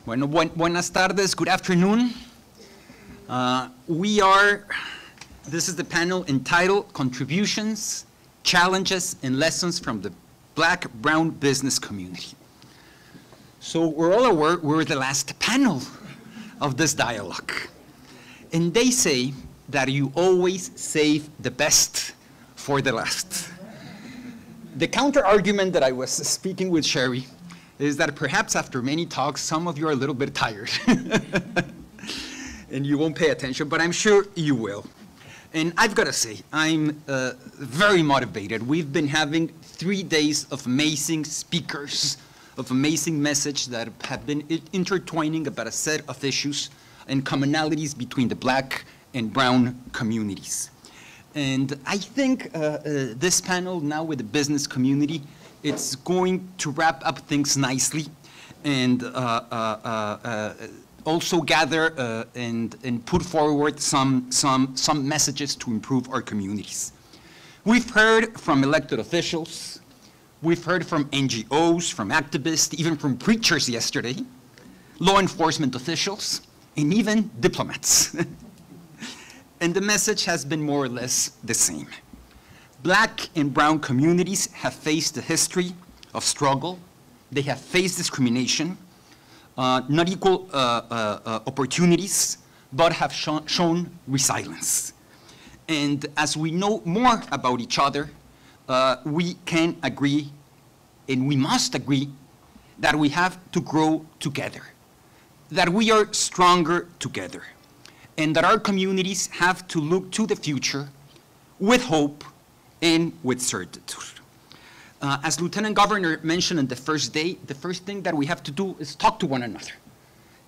Bueno, buenas tardes, good afternoon. This is the panel entitled Contributions, Challenges, and Lessons from the Black-Brown Business Community. So we're all aware we're the last panel of this dialogue. And they say that you always save the best for the last. The counter-argument that I was speaking with Sherry is that perhaps after many talks, some of you are a little bit tired. And you won't pay attention, but I'm sure you will. And I've got to say, I'm very motivated. We've been having 3 days of amazing speakers, of amazing messages that have been intertwining about a set of issues and commonalities between the Black and brown communities. And I think this panel now with the business community, it's going to wrap up things nicely and also gather and put forward some messages to improve our communities. We've heard from elected officials, we've heard from NGOs, from activists, even from preachers yesterday, law enforcement officials, and even diplomats. And the message has been more or less the same. Black and brown communities have faced a history of struggle. They have faced discrimination, not equal opportunities, but have shown resilience. And as we know more about each other, we can agree, and we must agree, that we have to grow together, that we are stronger together, and that our communities have to look to the future with hope and with certitude. As Lieutenant Governor mentioned on the first day, the first thing that we have to do is talk to one another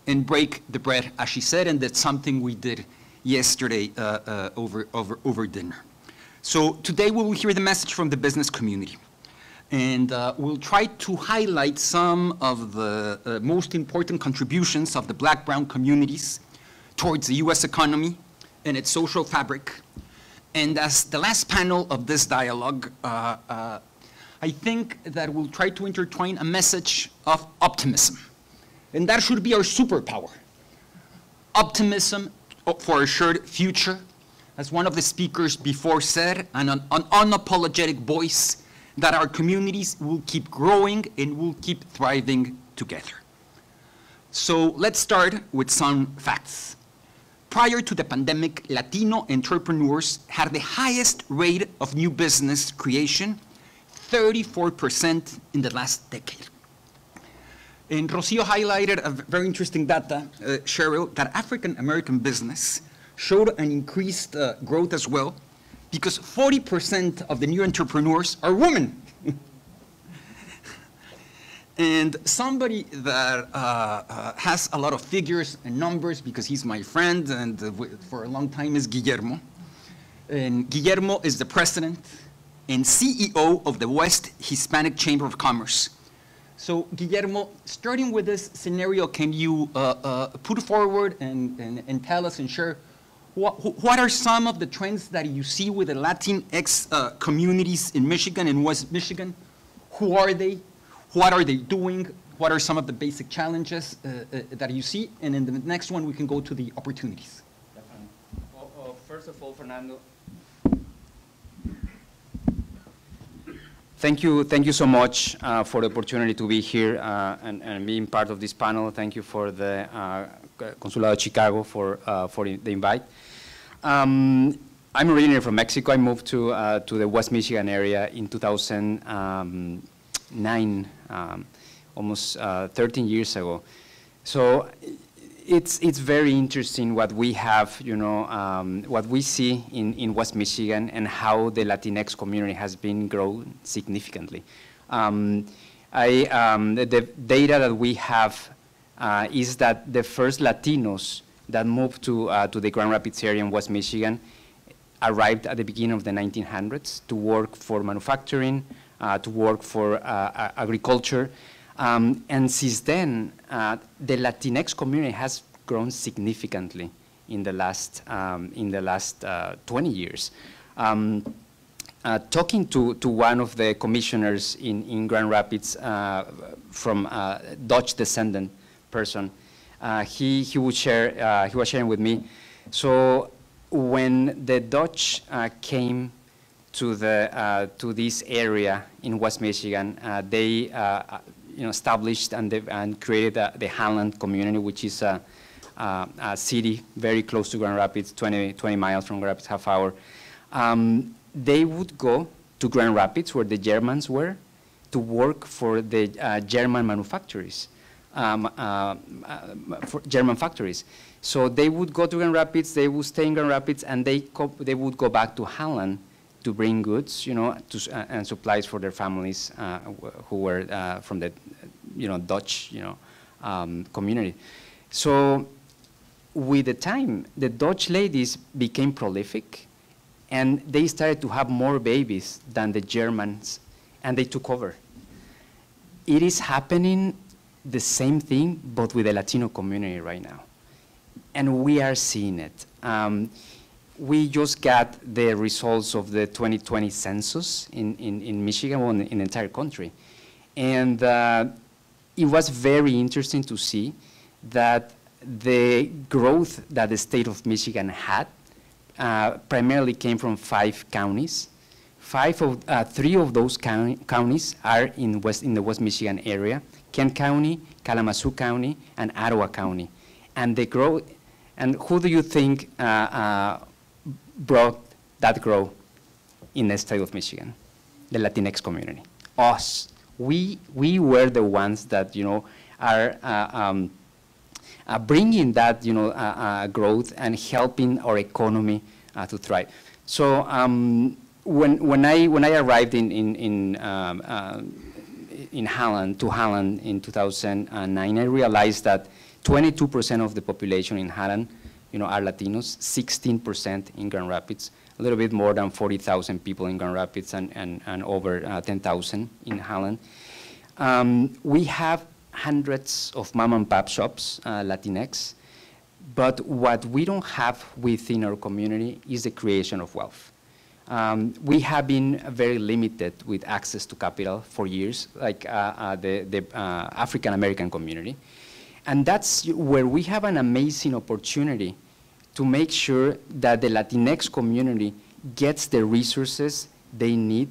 and break the bread, as she said, and that's something we did yesterday over dinner. So today we will hear the message from the business community. And we'll try to highlight some of the most important contributions of the Black-brown communities towards the U.S. economy and its social fabric. And as the last panel of this dialogue, I think that we'll try to intertwine a message of optimism. And that should be our superpower. Optimism for a shared future, as one of the speakers before said, and an unapologetic voice that our communities will keep growing and will keep thriving together. So let's start with some facts. Prior to the pandemic, Latino entrepreneurs had the highest rate of new business creation, 34% in the last decade. And Rocio highlighted a very interesting data, Cheryl, that African-American business showed an increased growth as well, because 40% of the new entrepreneurs are women. And somebody that has a lot of figures and numbers, because he's my friend and for a long time, is Guillermo. And Guillermo is the president and CEO of the West Hispanic Chamber of Commerce. So Guillermo, starting with this scenario, can you put forward and tell us and share what are some of the trends that you see with the Latinx communities in Michigan and West Michigan? Who are they? What are they doing? What are some of the basic challenges that you see? And in the next one, we can go to the opportunities. Definitely. Well, first of all, Fernando, thank you so much for the opportunity to be here and being part of this panel. Thank you for the Consulado de Chicago for the invite. I'm originally from Mexico. I moved to the West Michigan area in 2009, almost 13 years ago. So it's very interesting what we have, what we see in West Michigan and how the Latinx community has been growing significantly. The data that we have is that the first Latinos that moved to the Grand Rapids area in West Michigan arrived at the beginning of the 1900s to work for manufacturing, to work for agriculture. And since then, the Latinx community has grown significantly in the last 20 years. Talking to one of the commissioners in Grand Rapids from a Dutch descendant person, he was sharing with me. So when the Dutch came to this area in West Michigan, they established and created the Highland community, which is a city very close to Grand Rapids, 20 miles from Grand Rapids, half hour. They would go to Grand Rapids, where the Germans were, to work for the German manufacturers, for German factories. So they would go to Grand Rapids, they would stay in Grand Rapids, and they would go back to Highland to bring goods, and supplies for their families who were from the, Dutch, community. So with the time, the Dutch ladies became prolific, and they started to have more babies than the Germans, and they took over. It is happening the same thing, but with the Latino community right now. And we are seeing it. We just got the results of the 2020 census in Michigan, well, in the entire country. And it was very interesting to see that the growth that the state of Michigan had primarily came from 5 counties. 3 of those counties are in the West Michigan area: Kent County, Kalamazoo County, and Ottawa County. And the growth, and who do you think brought that growth in the state of Michigan? The Latinx community. Us. We were the ones that are bringing that growth and helping our economy to thrive. So when I arrived in Highland in 2009, I realized that 22% of the population in Highland are Latinos, 16% in Grand Rapids, a little bit more than 40,000 people in Grand Rapids, and over 10,000 in Highland. We have hundreds of mom and pop shops, Latinx, but what we don't have within our community is the creation of wealth. We have been very limited with access to capital for years, like the African American community. And that's where we have an amazing opportunity to make sure that the Latinx community gets the resources they need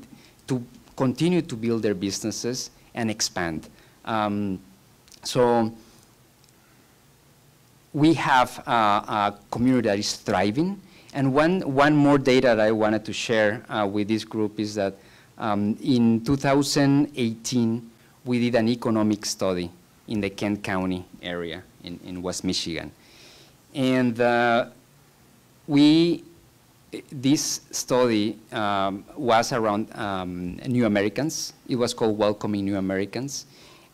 to continue to build their businesses and expand. So we have a community that is thriving. And one more data that I wanted to share with this group is that in 2018, we did an economic study in the Kent County area in West Michigan. And this study was around new Americans. It was called Welcoming New Americans.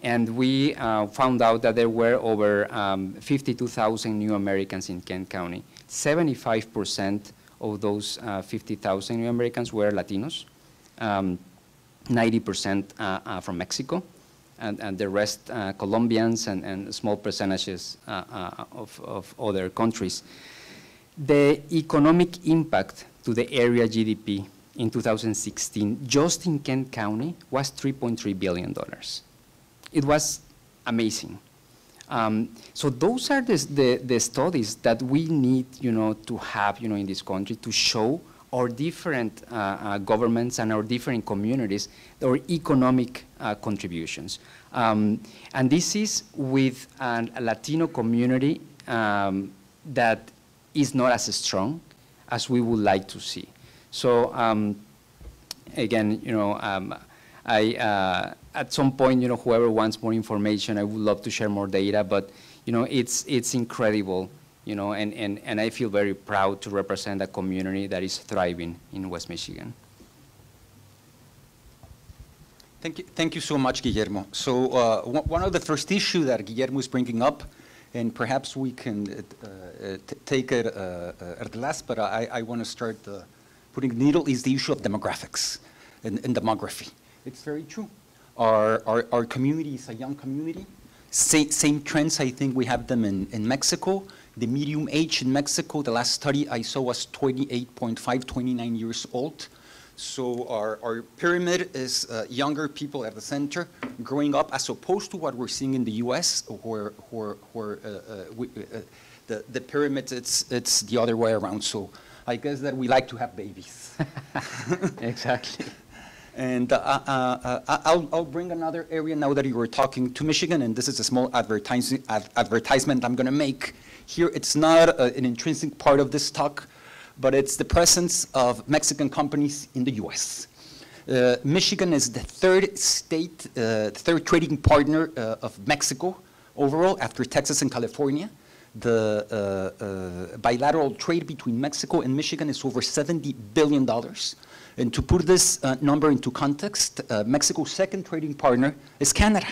And we found out that there were over 52,000 new Americans in Kent County. 75% of those 50,000 new Americans were Latinos, 90% from Mexico, and the rest Colombians and small percentages of other countries. The economic impact to the area GDP in 2016, just in Kent County, was $3.3 billion. It was amazing. So those are the studies that we need, to have, in this country to show our different governments and our different communities, our economic contributions. And this is with a Latino community that is not as strong as we would like to see. So again, at some point, whoever wants more information, I would love to share more data, but it's incredible, and I feel very proud to represent a community that is thriving in West Michigan. Thank you so much, Guillermo. So one of the first issues that Guillermo is bringing up, and perhaps we can take it at the last, but I want to start putting the needle, is the issue of demographics and demography. It's very true. Our community is a young community. Same trends, I think we have them in Mexico. The median age in Mexico, the last study I saw was 28.5, 29 years old. So our pyramid is younger people at the center growing up, as opposed to what we're seeing in the US, where the pyramid, it's the other way around. So I guess that we like to have babies. Exactly. And I'll bring another area now that you were talking to Michigan, and this is a small advertisement I'm going to make. Here, it's not an intrinsic part of this talk, but it's the presence of Mexican companies in the US. Michigan is the third state, third trading partner of Mexico overall after Texas and California. The bilateral trade between Mexico and Michigan is over $70 billion. And to put this number into context, Mexico's second trading partner is Canada.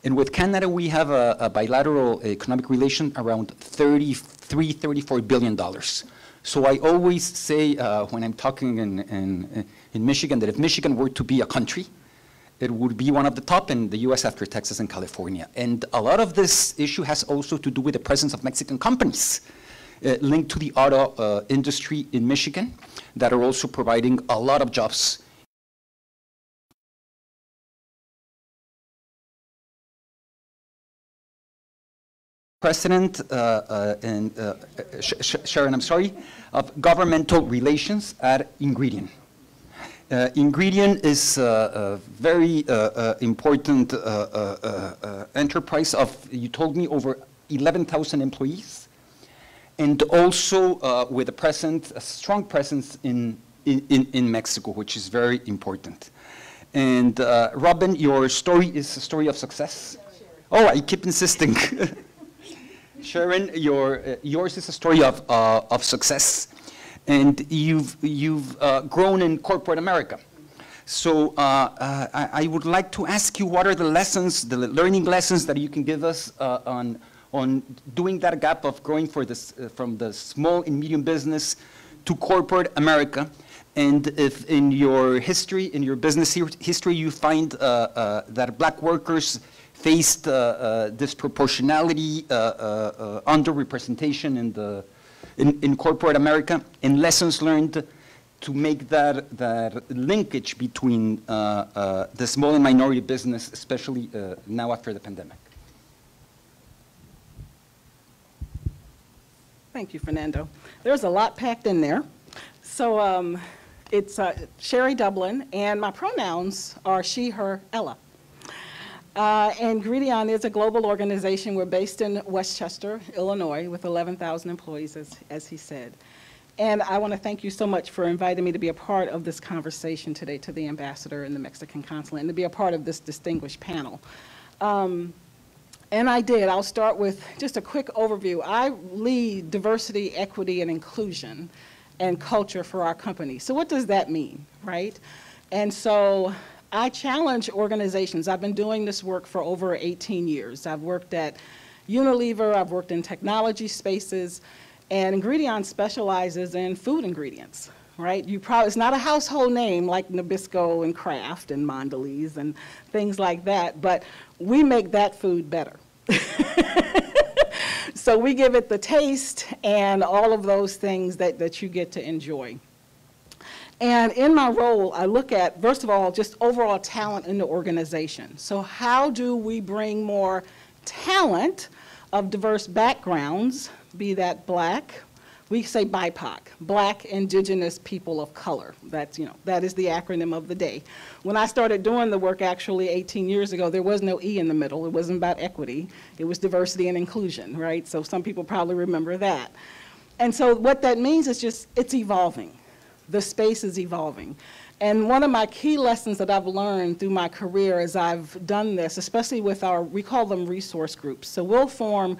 And with Canada, we have a bilateral economic relation around $34 billion. So I always say when I'm talking in Michigan that if Michigan were to be a country, it would be one of the top in the US after Texas and California. And a lot of this issue has also to do with the presence of Mexican companies linked to the auto industry in Michigan that are also providing a lot of jobs. President Sharon, I'm sorry, of governmental relations at Ingredient. Ingredient is a very important enterprise of, you told me, over 11,000 employees, and also with a strong presence in Mexico, which is very important. And Robin, your story is a story of success. Oh, I keep insisting. Sharon, yours is a story of success, and you've grown in corporate America. So I would like to ask you, what are the lessons, the learning lessons that you can give us on doing that gap of growing from the small and medium business to corporate America? And if in your history, in your business history, you find that Black workers faced disproportionality, underrepresentation in corporate America, and lessons learned to make that linkage between the small and minority business, especially now after the pandemic. Thank you, Fernando. There's a lot packed in there. So it's Sherry Dublin, and my pronouns are she, her, Ella. Ingredient is a global organization. We're based in Westchester, Illinois, with 11,000 employees, as he said. And I want to thank you so much for inviting me to be a part of this conversation today, to the ambassador and the Mexican consulate, and to be a part of this distinguished panel. And I did. I'll start with just a quick overview. I lead diversity, equity, and inclusion and culture for our company. So what does that mean, right? And so I challenge organizations. I've been doing this work for over 18 years. I've worked at Unilever, I've worked in technology spaces, and Ingredient specializes in food ingredients, right? It's not a household name like Nabisco and Kraft and Mondelez and things like that, but we make that food better. So we give it the taste and all of those things that you get to enjoy. And in my role, I look at, first of all, just overall talent in the organization. So how do we bring more talent of diverse backgrounds, be that Black, we say BIPOC, Black, Indigenous, People of Color. That's, that is the acronym of the day. When I started doing the work actually 18 years ago, there was no E in the middle. It wasn't about equity. It was diversity and inclusion, right? So some people probably remember that. And so what that means is just, it's evolving. The space is evolving. And one of my key lessons that I've learned through my career as I've done this, especially with we call them resource groups. So we'll form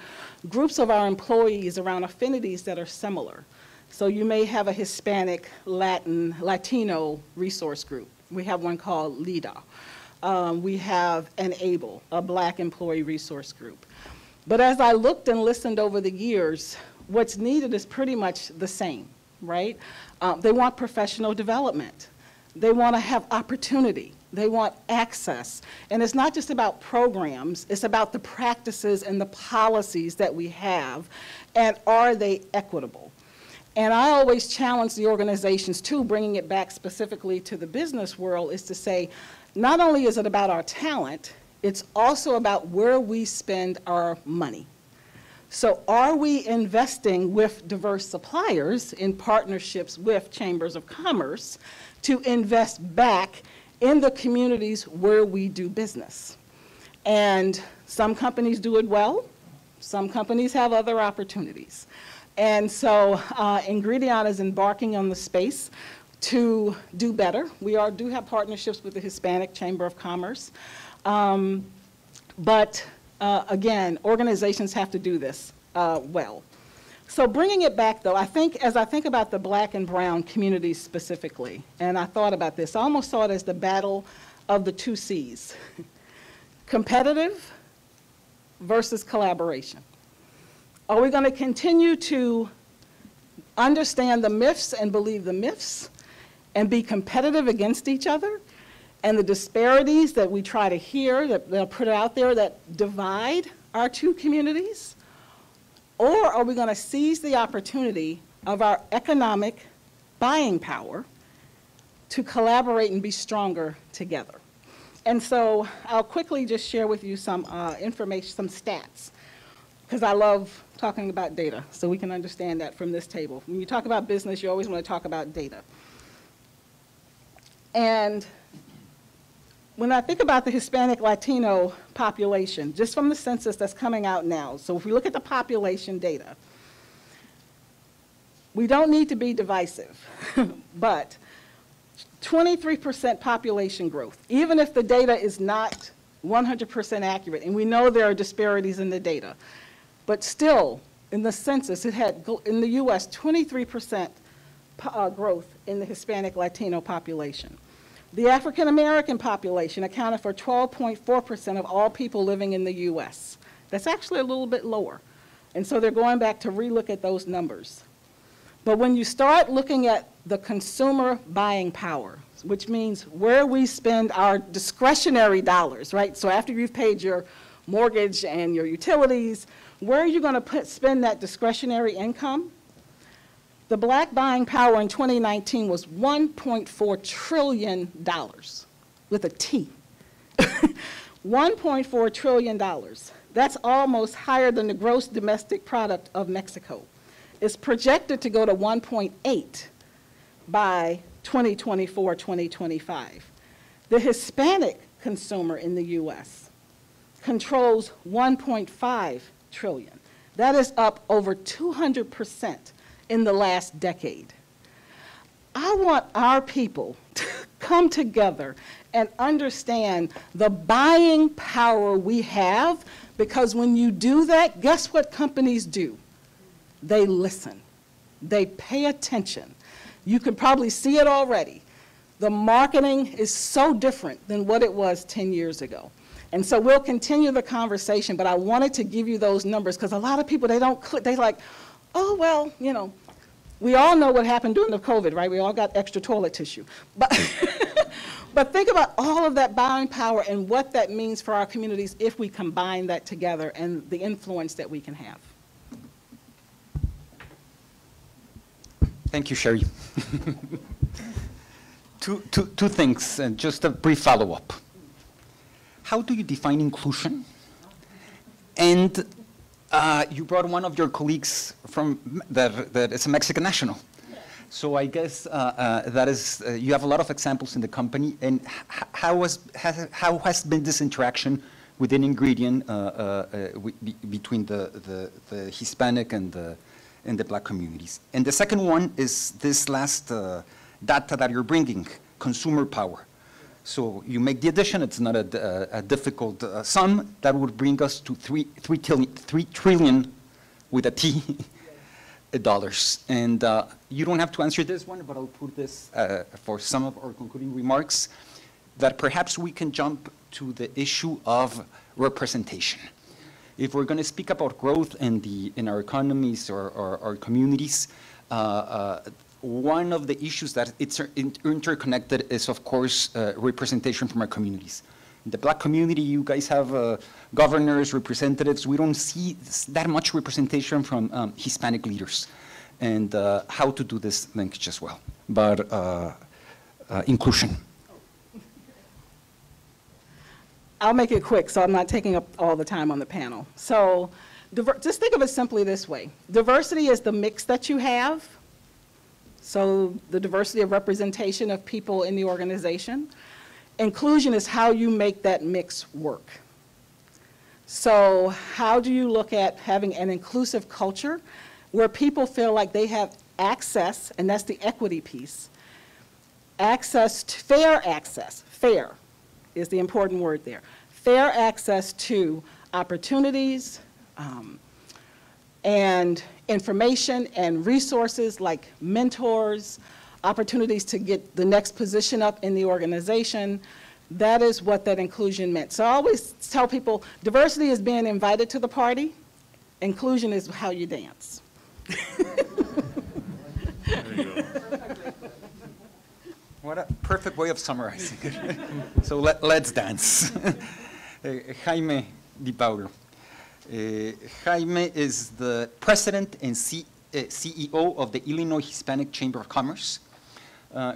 groups of our employees around affinities that are similar. So you may have a Hispanic, Latino resource group. We have one called LIDA. We have an ABLE, a Black employee resource group. But as I looked and listened over the years, what's needed is pretty much the same, right? They want professional development. They want to have opportunity. They want access. And it's not just about programs, it's about the practices and the policies that we have, and are they equitable? And I always challenge the organizations too, bringing it back specifically to the business world, is to say, not only is it about our talent, it's also about where we spend our money. So are we investing with diverse suppliers in partnerships with chambers of commerce to invest back in the communities where we do business? And some companies do it well. Some companies have other opportunities. And so Ingredion is embarking on the space to do better. We do have partnerships with the Hispanic Chamber of Commerce. Again, organizations have to do this well. So bringing it back, though, as I think about the Black and brown communities specifically, and I thought about this, I almost saw it as the battle of the two C's. Competitive versus collaboration. Are we going to continue to understand the myths and believe the myths and be competitive against each other? And the disparities that we try to hear, that they'll put out there, that divide our two communities? Or are we going to seize the opportunity of our economic buying power to collaborate and be stronger together? And so I'll quickly just share with you some information, some stats, because I love talking about data, so we can understand that from this table. When you talk about business, you always want to talk about data. And when I think about the Hispanic Latino population, just from the census that's coming out now, so if we look at the population data, we don't need to be divisive, but 23% population growth, even if the data is not 100% accurate, and we know there are disparities in the data, but still, in the census, it had, in the US, 23% growth in the Hispanic Latino population. The African American population accounted for 12.4% of all people living in the US. That's actually a little bit lower. And so they're going back to relook at those numbers. But when you start looking at the consumer buying power, which means where we spend our discretionary dollars, right? So after you've paid your mortgage and your utilities, where are you going to spend that discretionary income? The Black buying power in 2019 was $1.4 trillion, with a T. $1.4 trillion. That's almost higher than the gross domestic product of Mexico. It's projected to go to 1.8 by 2024, 2025. The Hispanic consumer in the US controls 1.5 trillion. That is up over 200% in the last decade. I want our people to come together and understand the buying power we have, because when you do that, guess what companies do? They listen. They pay attention. You can probably see it already. The marketing is so different than what it was 10 years ago. And so we'll continue the conversation, but I wanted to give you those numbers because a lot of people, they don't click, they like, oh, well, you know, we all know what happened during the COVID, right? We all got extra toilet tissue. But, but think about all of that buying power and what that means for our communities if we combine that together and the influence that we can have. Thank you, Sherry. Two things, and just a brief follow-up. How do you define inclusion? And you brought one of your colleagues from that is a Mexican national. So I guess that is, you have a lot of examples in the company. And how has been this interaction within Ingredion between the Hispanic and the Black communities? And the second one is this last data that you're bringing, consumer power. So you make the addition, it's not a difficult sum, that would bring us to 3 trillion with a T dollars. And you don't have to answer this one, but I'll put this for some of our concluding remarks, that perhaps we can jump to the issue of representation. If we're going to speak about growth in our economies or our communities, one of the issues that it's interconnected is, of course, representation from our communities. In the Black community, you guys have governors, representatives. We don't see that much representation from Hispanic leaders. and how to do this linkage as well. But inclusion. I'll make it quick, so I'm not taking up all the time on the panel. So just think of it simply this way. Diversity is the mix that you have. So the diversity of representation of people in the organization. Inclusion is how you make that mix work. So how do you look at having an inclusive culture where people feel like they have access, and that's the equity piece, access to fair access, fair is the important word there, fair access to opportunities and information and resources like mentors, opportunities to get the next position up in the organization. That is what that inclusion meant. So I always tell people, diversity is being invited to the party. Inclusion is how you dance. There you go. What a perfect way of summarizing it. So let's dance. Jaime Di Paulo. Jaime is the president and CEO of the Illinois Hispanic Chamber of Commerce.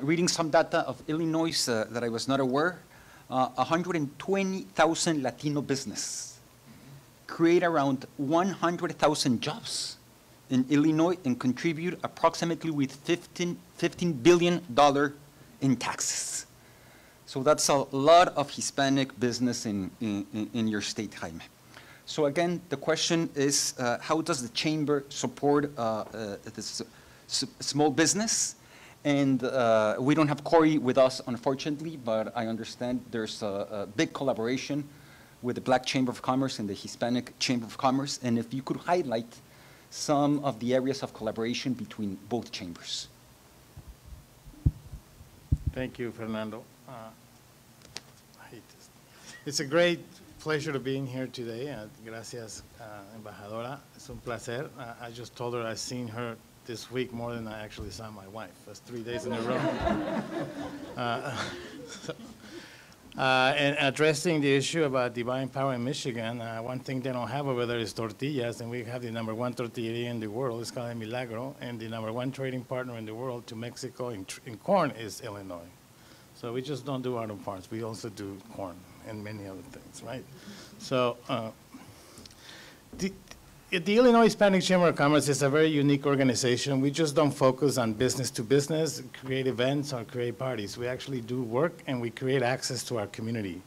Reading some data of Illinois that I was not aware, 120,000 Latino business create around 100,000 jobs in Illinois and contribute approximately with $15 billion in taxes. So that's a lot of Hispanic business in your state, Jaime. So again, the question is, how does the chamber support this small business? And we don't have Corey with us, unfortunately, but I understand there's a big collaboration with the Black Chamber of Commerce and the Hispanic Chamber of Commerce. And if you could highlight some of the areas of collaboration between both chambers. Thank you, Fernando. It's a great pleasure to be in here today. Gracias, Embajadora. Es un placer. I just told her I've seen her this week more than I actually saw my wife. That's 3 days in a row. And addressing the issue about divine power in Michigan, one thing they don't have over there is tortillas, and we have the #1 tortilleria in the world. It's called El Milagro, and the #1 trading partner in the world to Mexico in corn is Illinois. So we just don't do auto parts. We also do corn and many other things, right? So the Illinois Hispanic Chamber of Commerce is a very unique organization. We just don't focus on business to business, create events or create parties. We actually do work and we create access to our community.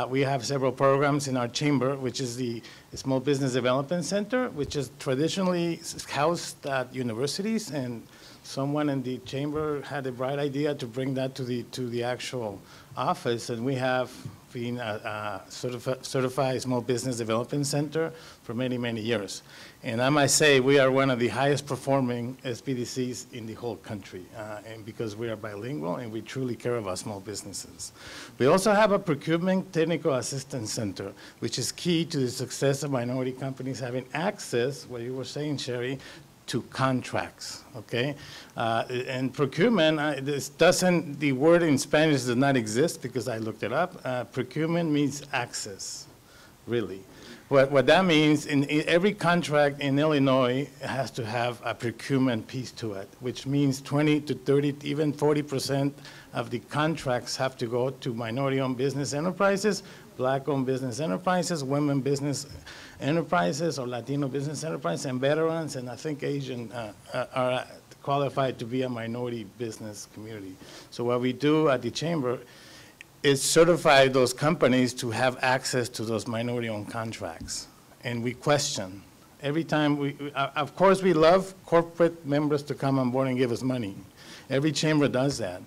We have several programs in our chamber, which is the Small Business Development Center, which is traditionally housed at universities, and someone in the chamber had a bright idea to bring that to the actual office, and we have been a certified Small Business Development Center for many, many years. And I might say we are one of the highest performing SBDCs in the whole country, and because we are bilingual and we truly care about small businesses. We also have a Procurement Technical Assistance Center, which is key to the success of minority companies having access, what you were saying, Sherry, to contracts, okay? And procurement, the word in Spanish does not exist because I looked it up. Procurement means access, really. What that means, in every contract in Illinois has to have a procurement piece to it, which means 20 to 30, even 40% of the contracts have to go to minority-owned business enterprises, Black-owned business enterprises, women business enterprises, or Latino business enterprises, and veterans, and I think Asian are qualified to be a minority business community. So what we do at the chamber is certify those companies to have access to those minority-owned contracts. And we question. Every time of course we love corporate members to come on board and give us money. Every chamber does that.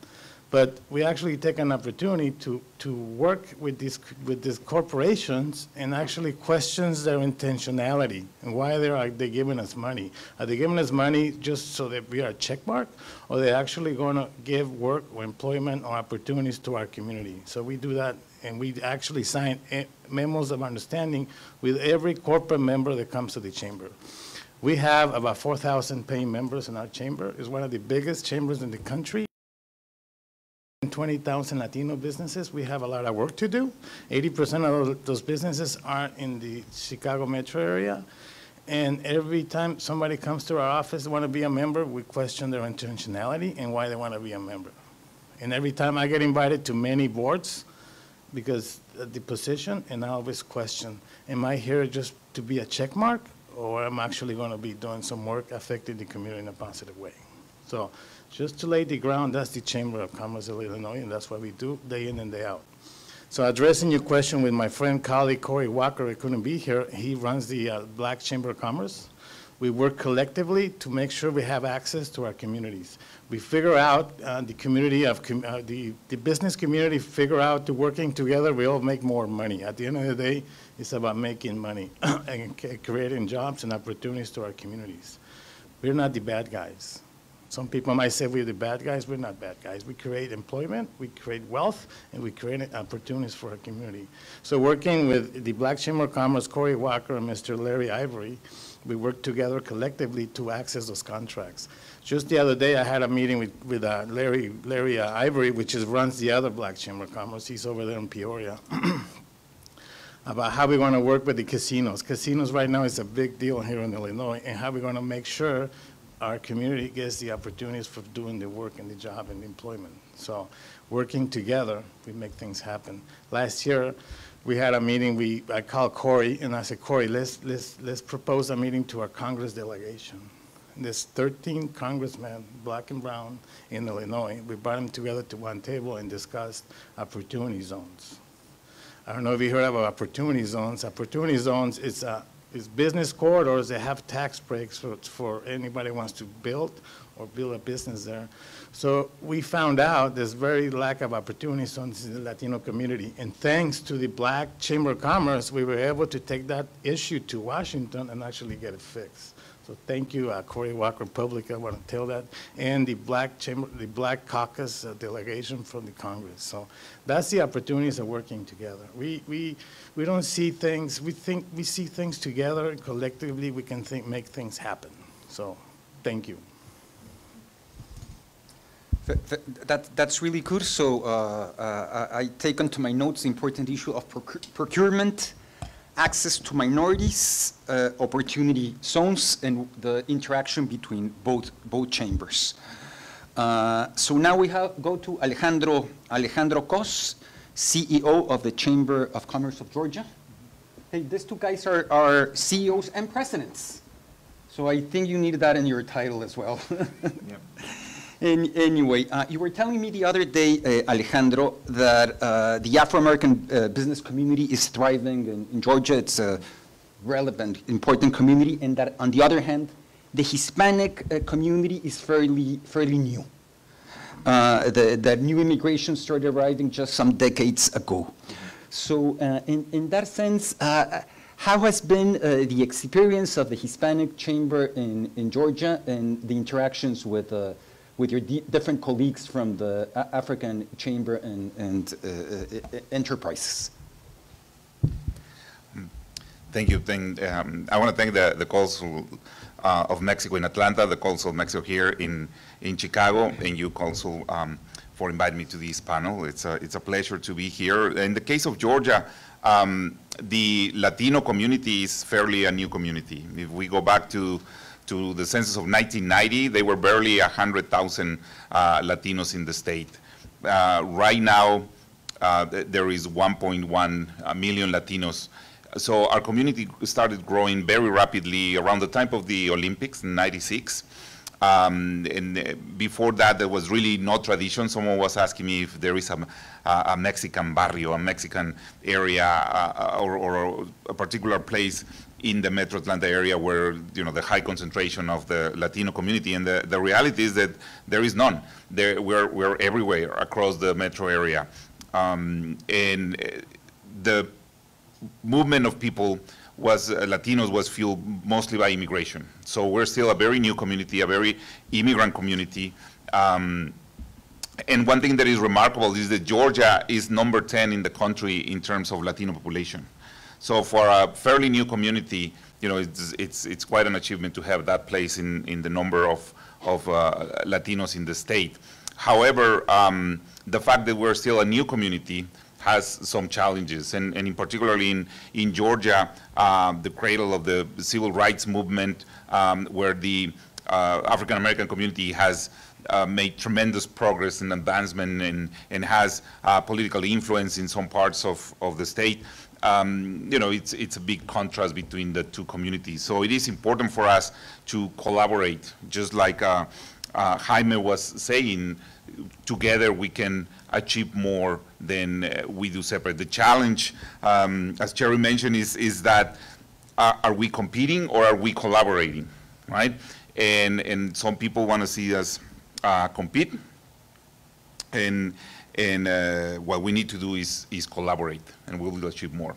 But we actually take an opportunity to work with these corporations and actually questions their intentionality and why are they giving us money. Are they giving us money just so that we are a check mark, or are they actually going to give work or employment or opportunities to our community? So we do that, and we actually sign memos of understanding with every corporate member that comes to the chamber. We have about 4,000 paying members in our chamber. It's one of the biggest chambers in the country. 20,000 Latino businesses. We have a lot of work to do. 80% of those businesses are in the Chicago metro area. And every time somebody comes to our office, want to be a member, we question their intentionality and why they want to be a member. And every time I get invited to many boards, because of the position, and I always question, am I here just to be a check mark, or am I actually going to be doing some work affecting the community in a positive way? So just to lay the ground, that's the Chamber of Commerce of Illinois, and that's what we do day in and day out. So addressing your question with my friend, colleague, Corey Walker, who couldn't be here, he runs the Black Chamber of Commerce. We work collectively to make sure we have access to our communities. We figure out the community of, the business community figure out to working together, we all make more money. At the end of the day, it's about making money and creating jobs and opportunities to our communities. We're not the bad guys. Some people might say we're the bad guys. We're not bad guys. We create employment, we create wealth, and we create opportunities for our community. So working with the Black Chamber of Commerce, Corey Walker, and Mr. Larry Ivory, we work together collectively to access those contracts. Just the other day, I had a meeting with Larry Ivory, which runs the other Black Chamber of Commerce. He's over there in Peoria. About how we're going to work with the casinos. Casinos right now is a big deal here in Illinois, and how we're going to make sure our community gets the opportunities for doing the work and the job and the employment. So working together, we make things happen. Last year, we had a meeting, I called Corey, and I said, Corey, let's propose a meeting to our Congress delegation. And there's 13 congressmen, black and brown, in Illinois. We brought them together to one table and discussed opportunity zones. I don't know if you heard about opportunity zones. Opportunity zones is business corridors that have tax breaks for anybody who wants to build or build a business there. So we found out there's very lack of opportunity zones in the Latino community. And thanks to the Black Chamber of Commerce, we were able to take that issue to Washington and actually get it fixed. So thank you, Corey Walker Public, I want to tell that, and the Black Chamber, the Black Caucus delegation from the Congress. So that's the opportunities of working together. We don't see things, we see things together, and collectively we can make things happen. So thank you. That's really good. So I take onto my notes the important issue of procurement, access to minorities, opportunity zones, and the interaction between both chambers. So now we go to Alejandro Coss, CEO of the Chamber of Commerce of Georgia. Hey, these two guys are CEOs and presidents. So I think you need that in your title as well. Yep. Anyway, you were telling me the other day, Alejandro, that the Afro-American business community is thriving in Georgia. It's a relevant, important community, and that on the other hand, the Hispanic community is fairly new. The new immigration started arriving just some decades ago. So in that sense, how has been the experience of the Hispanic Chamber in Georgia and the interactions with your different colleagues from the African Chamber and enterprises? Thank you. I want to thank the Consul of Mexico in Atlanta, the Consul of Mexico here in Chicago, and you, Consul, for inviting me to this panel. It's a pleasure to be here. In the case of Georgia, the Latino community is fairly a new community. If we go back to the census of 1990, there were barely 100,000 Latinos in the state. Right now, there is 1.1 million Latinos. So our community started growing very rapidly around the time of the Olympics in '96. And before that, there was really no tradition. Someone was asking me if there is a Mexican barrio, a Mexican area, or a particular place in the Metro Atlanta area where, you know, the high concentration of the Latino community. And the reality is that there is none. We're everywhere across the metro area. And the movement of people Latinos was fueled mostly by immigration. So we're still a very new community, a very immigrant community. And one thing that is remarkable is that Georgia is number 10 in the country in terms of Latino population. So for a fairly new community, you know, it's quite an achievement to have that place in the number of Latinos in the state. However, the fact that we're still a new community has some challenges, and in particularly in Georgia, the cradle of the civil rights movement, where the African American community has made tremendous progress and advancement and has political influence in some parts of the state. You know, it's a big contrast between the two communities. So it is important for us to collaborate, just like Jaime was saying. Together we can achieve more than we do separate. The challenge, as Cherry mentioned, is that are we competing or are we collaborating, right? And some people want to see us compete, and what we need to do is collaborate, and we will achieve more.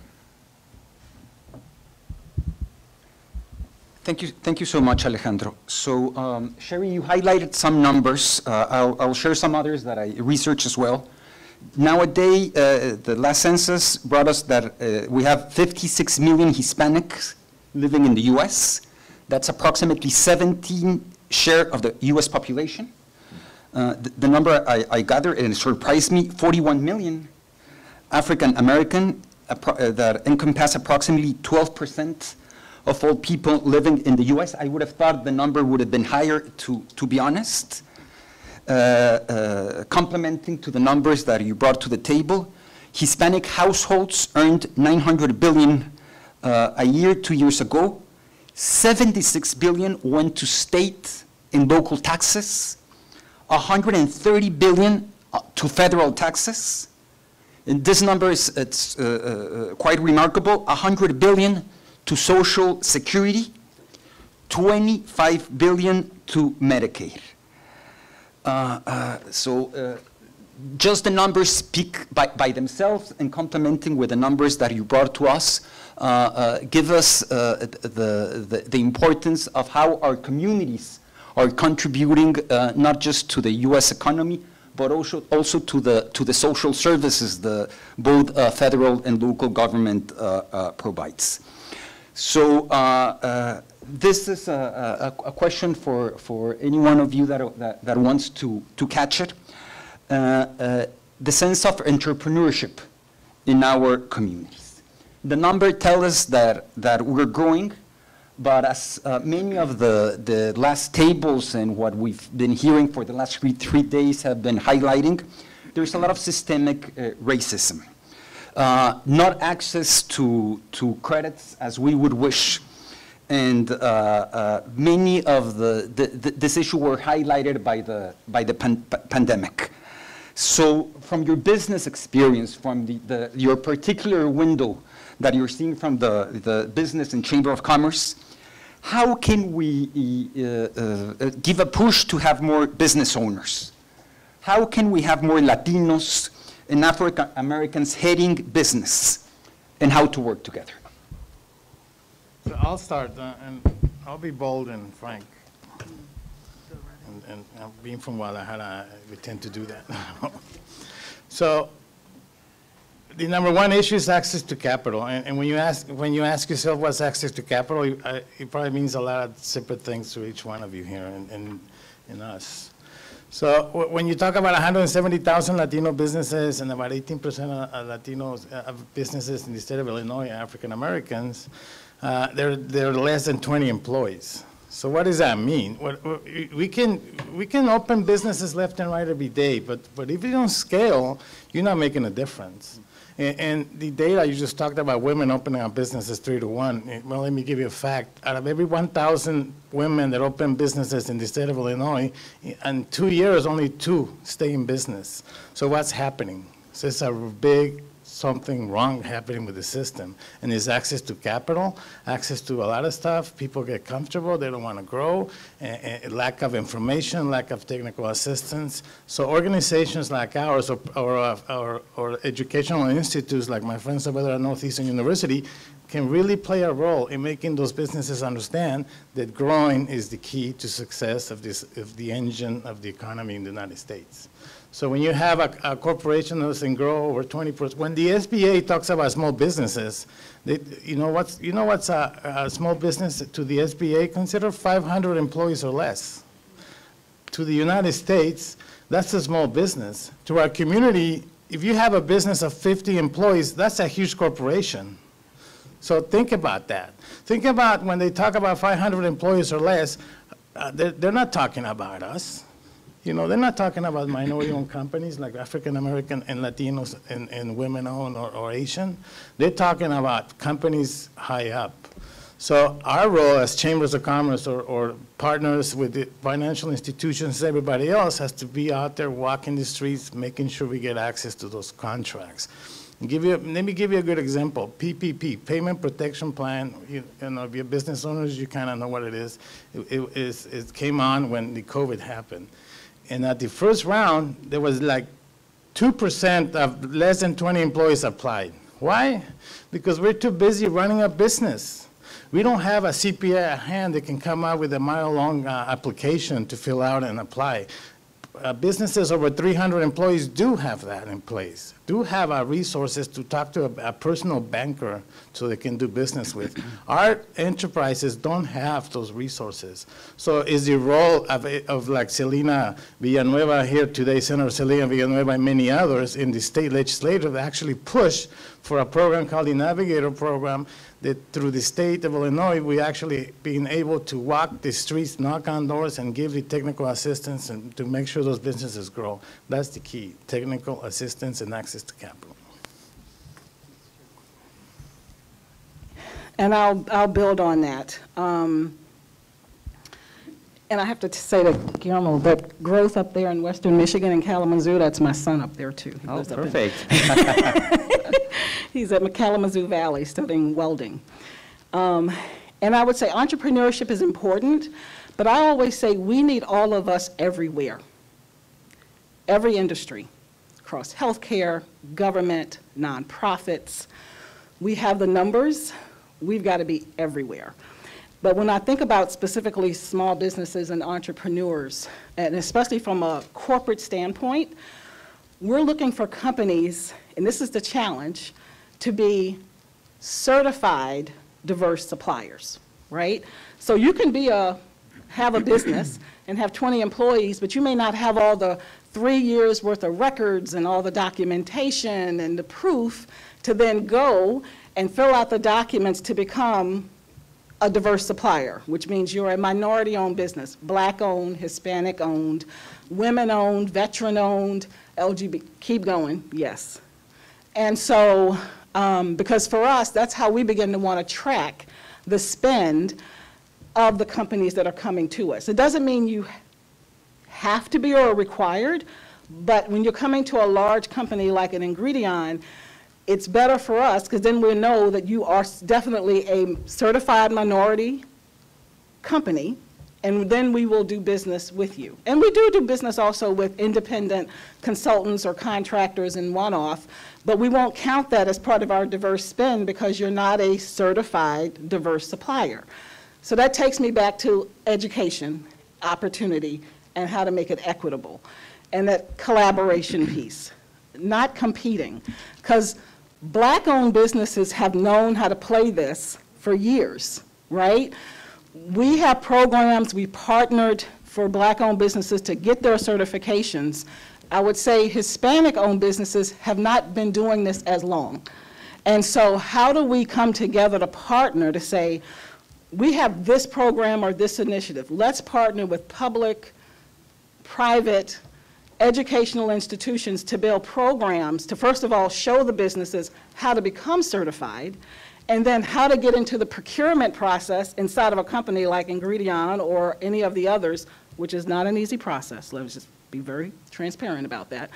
Thank you so much, Alejandro. So, Sherry, you highlighted some numbers. I'll share some others that I researched as well. Nowadays, the last census brought us that we have 56 million Hispanics living in the U.S. That's approximately 17% share of the U.S. population. The number I gathered, and it surprised me, 41 million African American that encompass approximately 12% of all people living in the U.S. I would have thought the number would have been higher, to be honest. Complementing to the numbers that you brought to the table, Hispanic households earned $900 billion a year 2 years ago. $76 billion went to state and local taxes, $130 billion to federal taxes. And this number is quite remarkable, $100 billion to Social Security, $25 billion to Medicaid. So just the numbers speak by themselves, and complementing with the numbers that you brought to us, give us the importance of how our communities are contributing not just to the U.S. economy, but also to the social services both federal and local government provides. So this is a question for any one of you that wants to catch it. The sense of entrepreneurship in our communities. The number tells us that we're growing, but as many of the last tables and what we've been hearing for the last three days have been highlighting, there's a lot of systemic racism. Not access to credits as we would wish. And many of this issue were highlighted by the pandemic. So from your business experience, from your particular window that you're seeing from the Business and Chamber of Commerce, how can we give a push to have more business owners? How can we have more Latinos and African Americans heading business, and how to work together? So I'll start, and I'll be bold and frank. And being from Guadalajara, we tend to do that. So the number one issue is access to capital. And when you ask yourself what's access to capital, it probably means a lot of separate things to each one of you here and us. So when you talk about 170,000 Latino businesses and about 18% of Latinos businesses in the state of Illinois, African Americans, they're less than 20 employees. So what does that mean? We can open businesses left and right every day, but if you don't scale, you're not making a difference. And the data you just talked about, women opening up businesses 3 to 1. Well, let me give you a fact. Out of every 1,000 women that open businesses in the state of Illinois, in 2 years, only 2 stay in business. So what's happening? So it's a big something wrong happening with the system. And there's access to capital, access to a lot of stuff. People get comfortable, they don't want to grow, and lack of information, lack of technical assistance. So organizations like ours or educational institutes like my friends over there at Northeastern University can really play a role in making those businesses understand that growing is the key to success of the engine of the economy in the United States. So when you have a corporation that doesn't grow over 20%, when the SBA talks about small businesses, you know what's a small business to the SBA? Consider 500 employees or less. To the United States, that's a small business. To our community, if you have a business of 50 employees, that's a huge corporation. So think about that. Think about when they talk about 500 employees or less, they're not talking about us. You know, they're not talking about minority-owned companies like African-American and Latinos and women-owned or Asian. They're talking about companies high up. So our role as chambers of commerce or partners with the financial institutions, everybody else has to be out there walking the streets, making sure we get access to those contracts. Let me give you a good example. PPP, Payment Protection Plan. You know, if you're business owners, you kind of know what it is. It came on when the COVID happened. And at the first round, there was like 2% of less than 20 employees applied. Why? Because we're too busy running a business. We don't have a CPA at hand that can come out with a mile-long application to fill out and apply. Businesses over 300 employees do have that in place, do have resources to talk to a personal banker so they can do business with. Our enterprises don't have those resources. So is the role of like Selena Villanueva here today, Senator Selena Villanueva and many others in the state legislature to actually push for a program called the Navigator Program that through the state of Illinois, we actually being able to walk the streets, knock on doors, and give the technical assistance and to make sure those businesses grow. That's the key, technical assistance and access to capital. And I'll build on that. And I have to say to Guillermo, that growth up there in western Michigan and Kalamazoo, that's my son up there too. He lives up in- Perfect. He's at Kalamazoo Valley studying welding. And I would say entrepreneurship is important, but I always say we need all of us everywhere. Every industry, across healthcare, government, nonprofits. We have the numbers, we've got to be everywhere. But when I think about specifically small businesses and entrepreneurs, and especially from a corporate standpoint, we're looking for companies, and this is the challenge, to be certified diverse suppliers, right? So you can have a business and have 20 employees, but you may not have all the 3 years worth of records and all the documentation and the proof to then go and fill out the documents to become a diverse supplier, which means you're a minority-owned business, Black-owned, Hispanic-owned, women-owned, veteran-owned, LGBT, keep going, yes. And so, because for us, that's how we begin to want to track the spend of the companies that are coming to us. It doesn't mean you have to be or are required, but when you're coming to a large company like an Ingredion, it's better for us because then we know that you are definitely a certified minority company, and then we will do business with you. And we do business also with independent consultants or contractors and one-off, but we won't count that as part of our diverse spend because you're not a certified diverse supplier. So that takes me back to education, opportunity, and how to make it equitable. And that collaboration piece, not competing. Because Black-owned businesses have known how to play this for years, right? We have programs, we partnered for Black-owned businesses to get their certifications. I would say Hispanic-owned businesses have not been doing this as long. And so how do we come together to partner to say, we have this program or this initiative. Let's partner with public, private, educational institutions to build programs to, first of all, show the businesses how to become certified, and then how to get into the procurement process inside of a company like Ingredion or any of the others, which is not an easy process. Let's just be very transparent about that,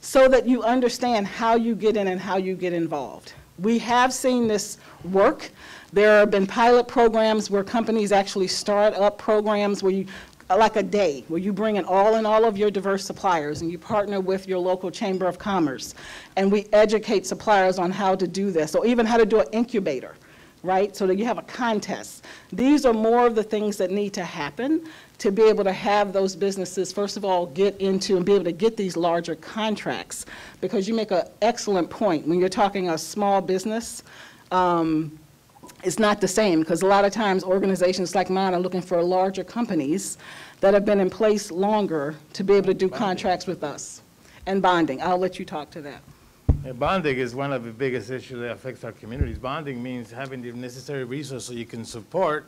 so that you understand how you get in and how you get involved. We have seen this work. There have been pilot programs where companies actually start up programs where you, like a day, where you bring in all of your diverse suppliers and you partner with your local chamber of commerce. And we educate suppliers on how to do this, or even how to do an incubator, right? So that you have a contest. These are more of the things that need to happen to be able to have those businesses, first of all, get into and be able to get these larger contracts. Because you make an excellent point. When you're talking a small business, it's not the same, because a lot of times organizations like mine are looking for larger companies that have been in place longer to be able to do contracts with us. And bonding, I'll let you talk to that. Yeah, bonding is one of the biggest issues that affects our communities. Bonding means having the necessary resources so you can support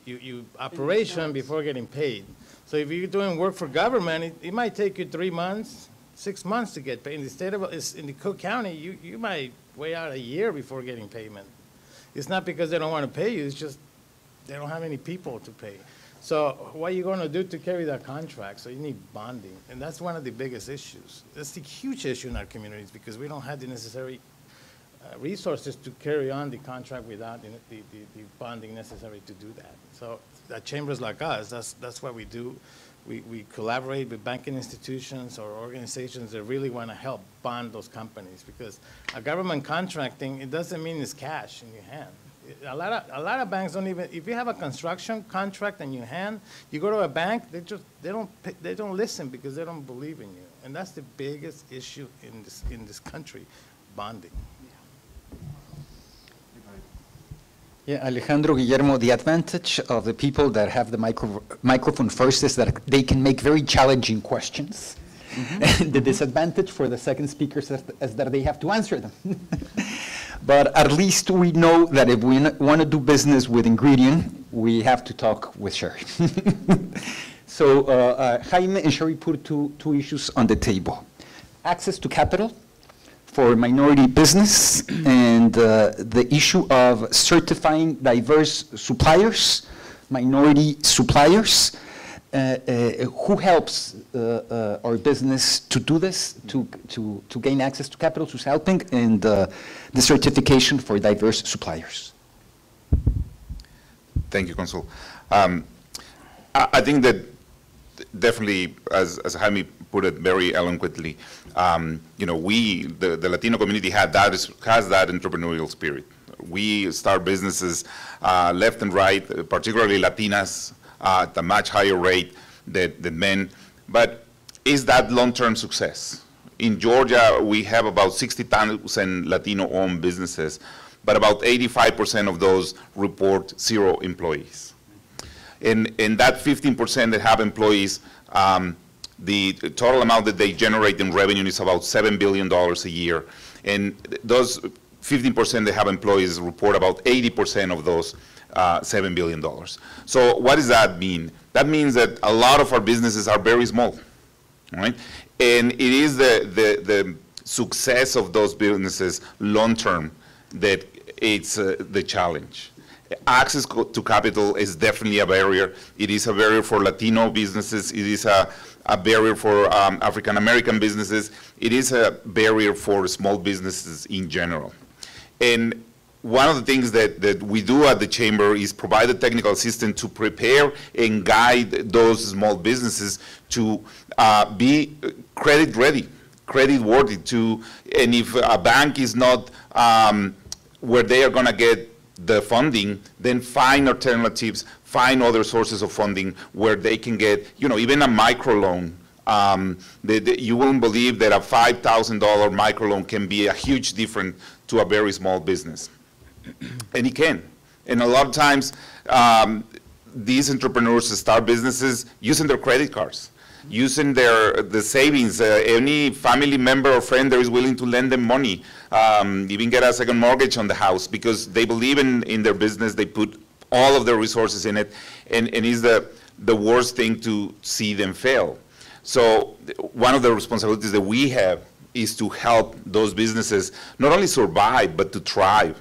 you operation before getting paid. So if you're doing work for government, it might take you 3 months, 6 months to get paid. In the state of, in the Cook County, you might wait out a year before getting payment. It's not because they don't want to pay you, it's just they don't have any people to pay. So what are you going to do to carry that contract? So you need bonding, and that's one of the biggest issues. That's the huge issue in our communities because we don't have the necessary resources to carry on the contract without the bonding necessary to do that. So at chambers like us, that's what we do. We collaborate with banking institutions or organizations that really want to help bond those companies because a government contracting, it doesn't mean it's cash in your hand. A lot of banks don't even, if you have a construction contract in your hand, you go to a bank, they don't listen because they don't believe in you. And that's the biggest issue in this country, bonding. Yeah, Alejandro, Guillermo, the advantage of the people that have the microphone first is that they can make very challenging questions. Mm-hmm. And the disadvantage for the second speakers is that they have to answer them. But at least we know that if we want to do business with Ingredient, we have to talk with Sherry. So Jaime and Sherry put two issues on the table. Access to capital for minority business and the issue of certifying diverse suppliers, minority suppliers. Who helps our business to do this, to gain access to capital, who's helping, and the certification for diverse suppliers? Thank you, Consul. I think that definitely, as Jaime put it very eloquently, you know, the Latino community has that entrepreneurial spirit. We start businesses left and right, particularly Latinas, at a much higher rate than men. But is that long-term success? In Georgia, we have about 60,000 Latino-owned businesses, but about 85% of those report 0 employees. And that 15% that have employees, the total amount that they generate in revenue is about $7 billion a year. And those 15% that have employees report about 80% of those $7 billion. So what does that mean? That means that a lot of our businesses are very small, right? And it is the success of those businesses long-term that it's the challenge. Access to capital is definitely a barrier. It is a barrier for Latino businesses. It is a barrier for African-American businesses. It is a barrier for small businesses in general. And one of the things that we do at the Chamber is provide a technical assistance to prepare and guide those small businesses to be credit ready, credit worthy and if a bank is not where they are going to get the funding, then find alternatives, find other sources of funding where they can get, you know, even a microloan. You won't believe that a $5,000 microloan can be a huge difference to a very small business. And it can. And a lot of times, these entrepreneurs start businesses using their credit cards, using the savings. Any family member or friend that is willing to lend them money, even get a second mortgage on the house because they believe in their business. They put all of their resources in it, and it's the worst thing to see them fail. So one of the responsibilities that we have is to help those businesses not only survive, but to thrive.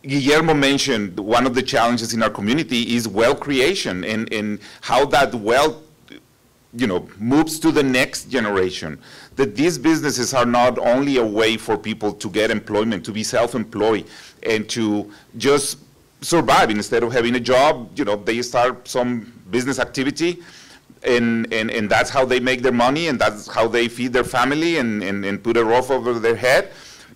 Guillermo mentioned one of the challenges in our community is wealth creation and how that wealth, you know, moves to the next generation. That these businesses are not only a way for people to get employment, to be self-employed, and to just survive instead of having a job. You know, they start some business activity, and that's how they make their money, and that's how they feed their family and put a roof over their head.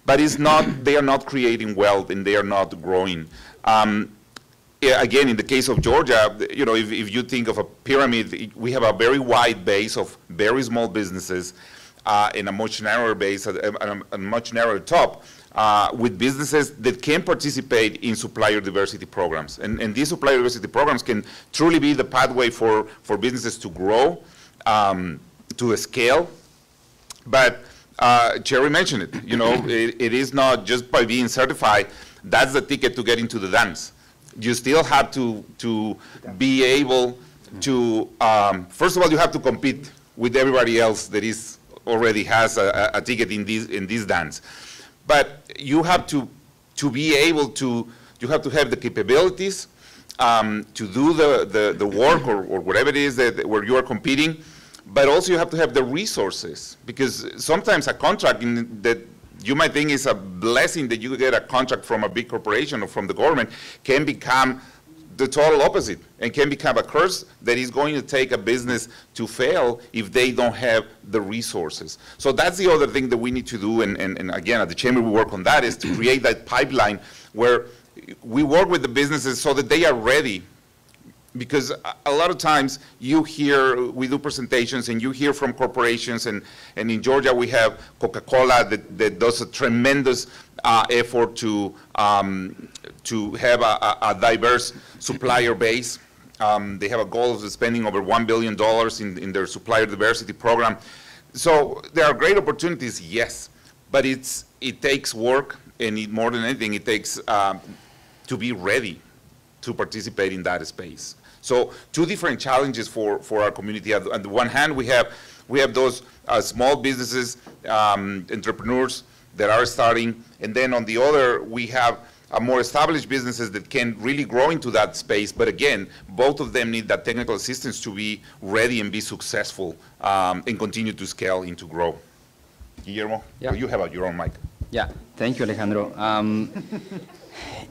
But it's not, they are not creating wealth and they are not growing. Yeah, again, in the case of Georgia, you know, if you think of a pyramid, we have a very wide base of very small businesses and a much narrower base, a much narrower top, with businesses that can participate in supplier diversity programs. And these supplier diversity programs can truly be the pathway for businesses to grow, to scale. But Cherry mentioned it, you know, it is not just by being certified, that's the ticket to get into the dance. You still have to be able to, first of all, you have to compete with everybody else that is already has a ticket in this dance. But you have to be able to, you have to have the capabilities to do the work or whatever it is where you are competing, but also you have to have the resources, because sometimes a contract that you might think is a blessing that you get a contract from a big corporation or from the government can become the total opposite and can become a curse that is going to take a business to fail if they don't have the resources. So that's the other thing that we need to do, and again, at the Chamber we work on that, is to create that pipeline where we work with the businesses so that they are ready. Because a lot of times you hear, we do presentations and you hear from corporations, and in Georgia we have Coca-Cola that does a tremendous effort to have a diverse supplier base. They have a goal of spending over $1 billion in their supplier diversity program. So there are great opportunities, yes, but it takes work, and more than anything, it takes to be ready to participate in that space. So two different challenges for our community. On the one hand, we have those small businesses, entrepreneurs that are starting, and then on the other, we have more established businesses that can really grow into that space. But again, both of them need that technical assistance to be ready and be successful and continue to scale and to grow. Guillermo, yeah. You have your own mic. Yeah, thank you, Alejandro.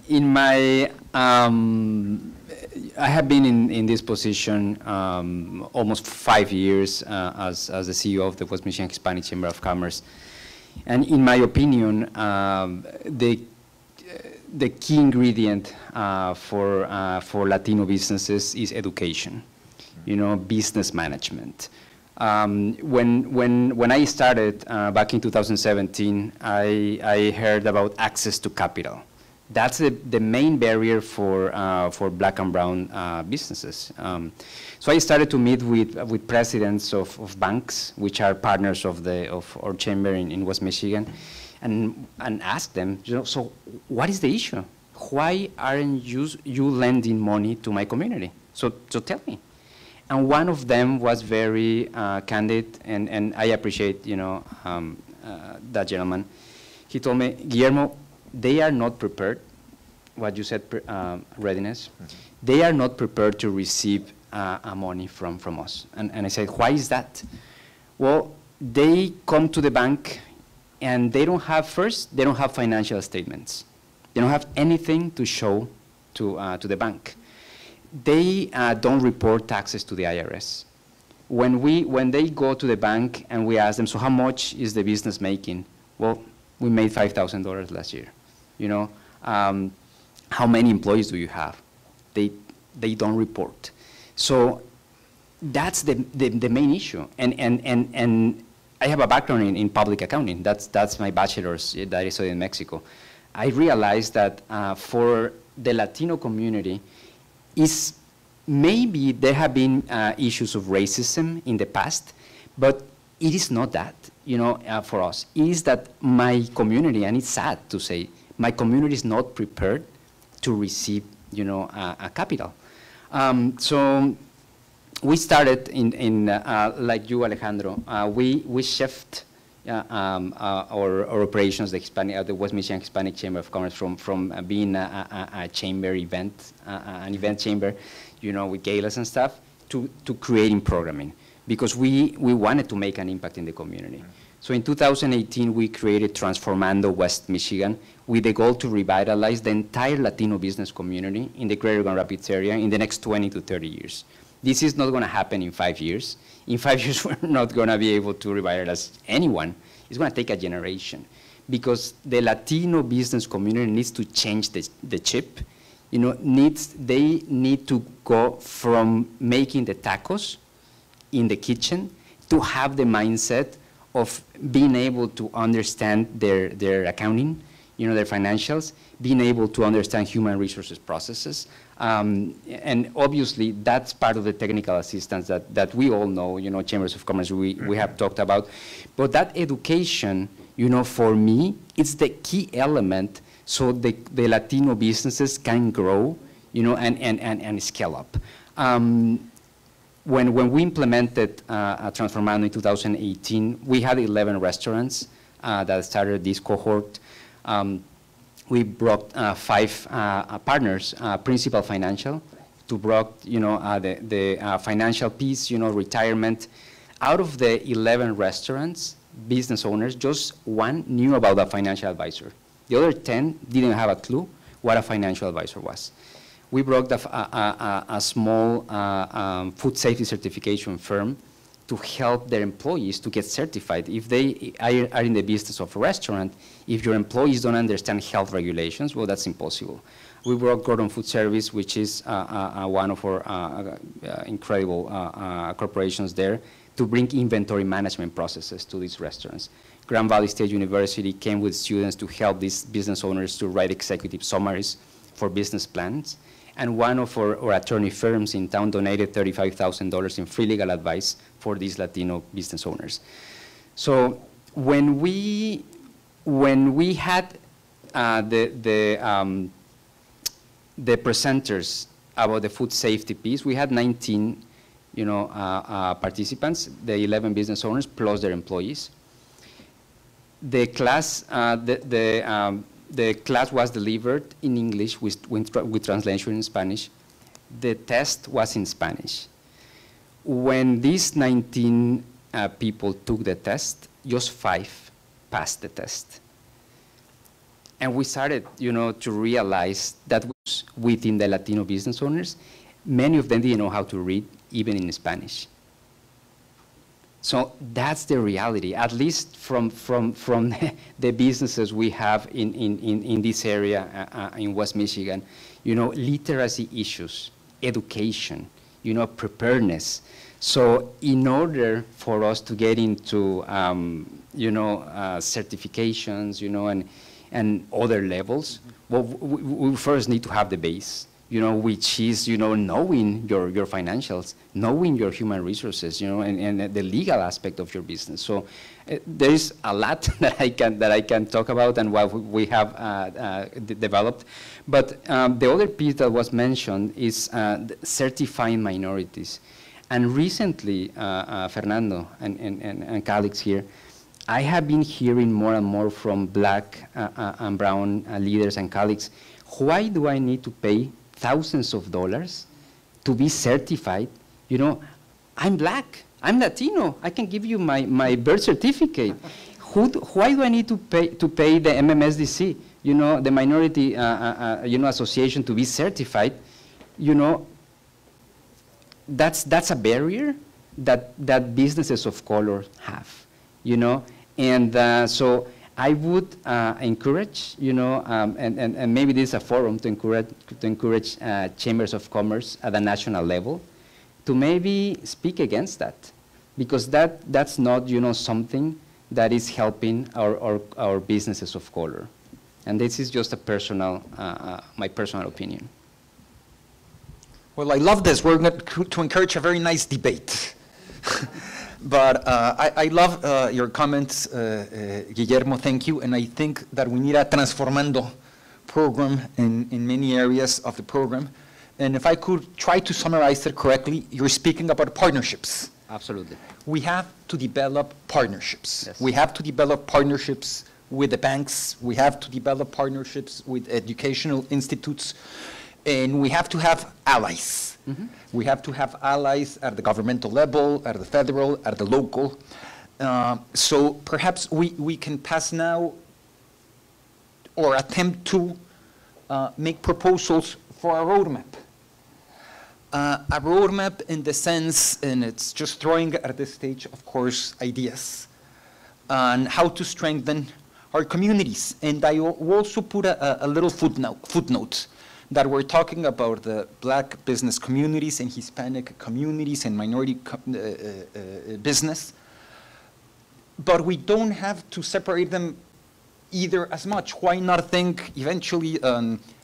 In my, I have been in this position almost 5 years as the CEO of the West Michigan Hispanic Chamber of Commerce. And in my opinion, the key ingredient for Latino businesses is education, you know, business management. When I started back in 2017, I heard about access to capital. That's the main barrier for black and brown businesses. So I started to meet with presidents of banks, which are partners of our chamber in West Michigan, and ask them, you know, so what is the issue? Why aren't you lending money to my community? So tell me. And one of them was very candid, and I appreciate, you know, that gentleman. He told me, Guillermo, they are not prepared, what you said, readiness, they are not prepared to receive money from us. And I said, why is that? Well, they come to the bank and they don't have, first, they don't have financial statements. They don't have anything to show to the bank. They don't report taxes to the IRS. When they go to the bank and we ask them, so how much is the business making? Well, we made $5,000 last year. You know, how many employees do you have? They don't report. So that's the main issue. And I have a background in public accounting. That's my bachelor's that I studied in Mexico. I realized that for the Latino community, maybe there have been issues of racism in the past, but it is not that, you know, for us. It is that my community, and it's sad to say, my community is not prepared to receive, you know, a capital. So we started like you, Alejandro, we shift our operations, the West Michigan Hispanic Chamber of Commerce, from being a chamber event, an event chamber, you know, with galas and stuff, to creating programming, because we wanted to make an impact in the community. So in 2018, we created Transformando West Michigan with the goal to revitalize the entire Latino business community in the Greater Grand Rapids area in the next 20 to 30 years. This is not going to happen in 5 years. In 5 years, we're not going to be able to revitalize anyone. It's going to take a generation, because the Latino business community needs to change the chip. You know, they need to go from making the tacos in the kitchen to have the mindset of being able to understand their accounting, their financials, being able to understand human resources processes. And obviously, that's part of the technical assistance that we all know, Chambers of Commerce, we have talked about. But that education, for me, it's the key element so the Latino businesses can grow, and scale up. When we implemented Transformando in 2018, we had 11 restaurants that started this cohort. We brought 5 partners, Principal Financial, to brought the financial piece, retirement. Out of the 11 restaurants, business owners, just 1 knew about a financial advisor. The other 10 didn't have a clue what a financial advisor was. We brought a small food safety certification firm to help their employees to get certified. If they are in the business of a restaurant, if your employees don't understand health regulations, well, that's impossible. We brought Gordon Food Service, which is one of our incredible corporations there, to bring inventory management processes to these restaurants. Grand Valley State University came with students to help these business owners to write executive summaries for business plans. And one of our attorney firms in town donated $35,000 in free legal advice for these Latino business owners. So when we had the presenters about the food safety piece, we had 19 participants, the 11 business owners plus their employees. The class, the class was delivered in English with translation in Spanish. The test was in Spanish. When these 19 people took the test, just 5 passed the test. And we started, to realize that within the Latino business owners, many of them didn't know how to read, even in Spanish. So that's the reality, at least from the businesses we have in this area in West Michigan. Literacy issues, education, preparedness. So in order for us to get into, certifications, and other levels, well, we first need to have the base. Which is, knowing your financials, knowing your human resources, and the legal aspect of your business. So there is a lot that I can talk about and what we have developed. But the other piece that was mentioned is certifying minorities. And recently, Fernando and colleagues here, I have been hearing more and more from Black and brown leaders and colleagues, why do I need to pay thousands of dollars to be certified? I'm Black, I'm Latino, I can give you my birth certificate. Why do I need to pay the MMSDC, the Minority Association to be certified? That's a barrier that businesses of color have, and so I would encourage, and maybe this is a forum to encourage chambers of commerce at a national level to maybe speak against that, because that's not, something that is helping our businesses of color. And this is just a personal, my personal opinion. Well, I love this. We're going to encourage a very nice debate. But I love your comments, Guillermo, thank you. And I think that we need a Transformando program in many areas of the program. And if I could try to summarize it correctly, you're speaking about partnerships. Absolutely. We have to develop partnerships. Yes. We have to develop partnerships with the banks. We have to develop partnerships with educational institutes. And we have to have allies. Mm-hmm. We have to have allies at the governmental level, at the federal, at the local. So perhaps we can pass now or attempt to make proposals for a roadmap. A roadmap in the sense, and it's just throwing at this stage, of course, ideas on how to strengthen our communities. And I will also put a little footnote that we're talking about the Black business communities and Hispanic communities and minority business, but we don't have to separate them either as much. Why not think eventually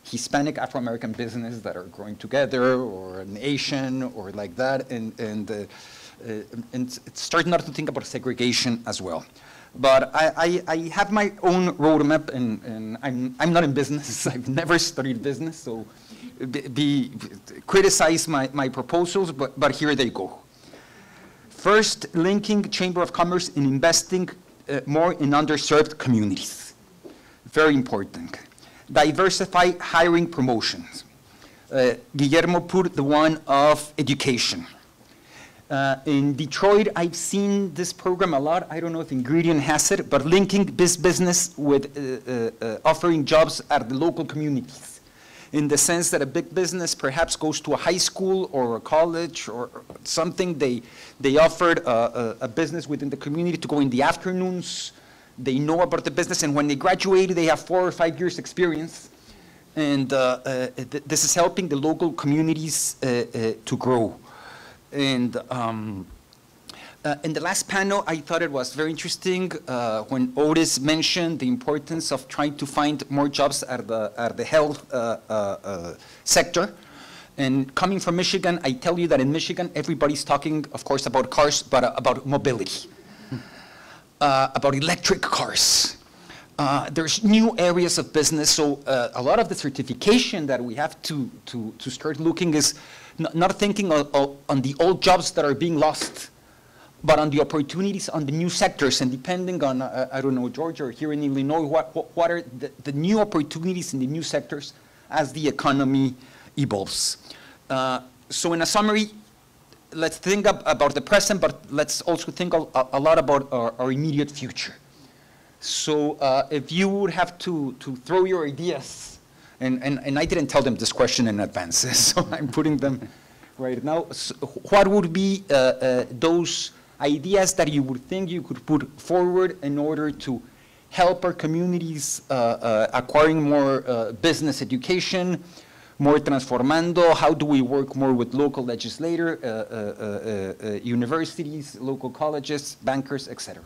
Hispanic Afro-American business that are growing together, or an Asian, or like that, and start not to think about segregation as well. But I have my own roadmap, and I'm not in business. I've never studied business, so criticize my proposals, but here they go. First, linking Chamber of Commerce in investing more in underserved communities. Very important. Diversify hiring promotions. Guillermo put the one of education. In Detroit, I've seen this program a lot. I don't know if Ingredient has it, but linking this business with offering jobs at the local communities, in the sense that a big business perhaps goes to a high school or a college or something. They offered a business within the community to go in the afternoons. They know about the business, and when they graduate, they have 4 or 5 years experience. And this is helping the local communities to grow. And in the last panel, I thought it was very interesting when Otis mentioned the importance of trying to find more jobs at the health sector. And coming from Michigan, I tell you that in Michigan, everybody's talking, of course, about cars, but about mobility, about electric cars. There's new areas of business, so a lot of the certification that we have to start looking is not thinking on the old jobs that are being lost, but on the opportunities on the new sectors. And depending on, I don't know, Georgia or here in Illinois, what are the new opportunities in the new sectors as the economy evolves. So in a summary, let's think about the present, but let's also think a lot about our immediate future. So if you would have to throw your ideas, and I didn't tell them this question in advance, so I'm putting them right now. So what would be those ideas that you would think you could put forward in order to help our communities acquiring more business education, more transformando? How do we work more with local legislators, universities, local colleges, bankers, etc.?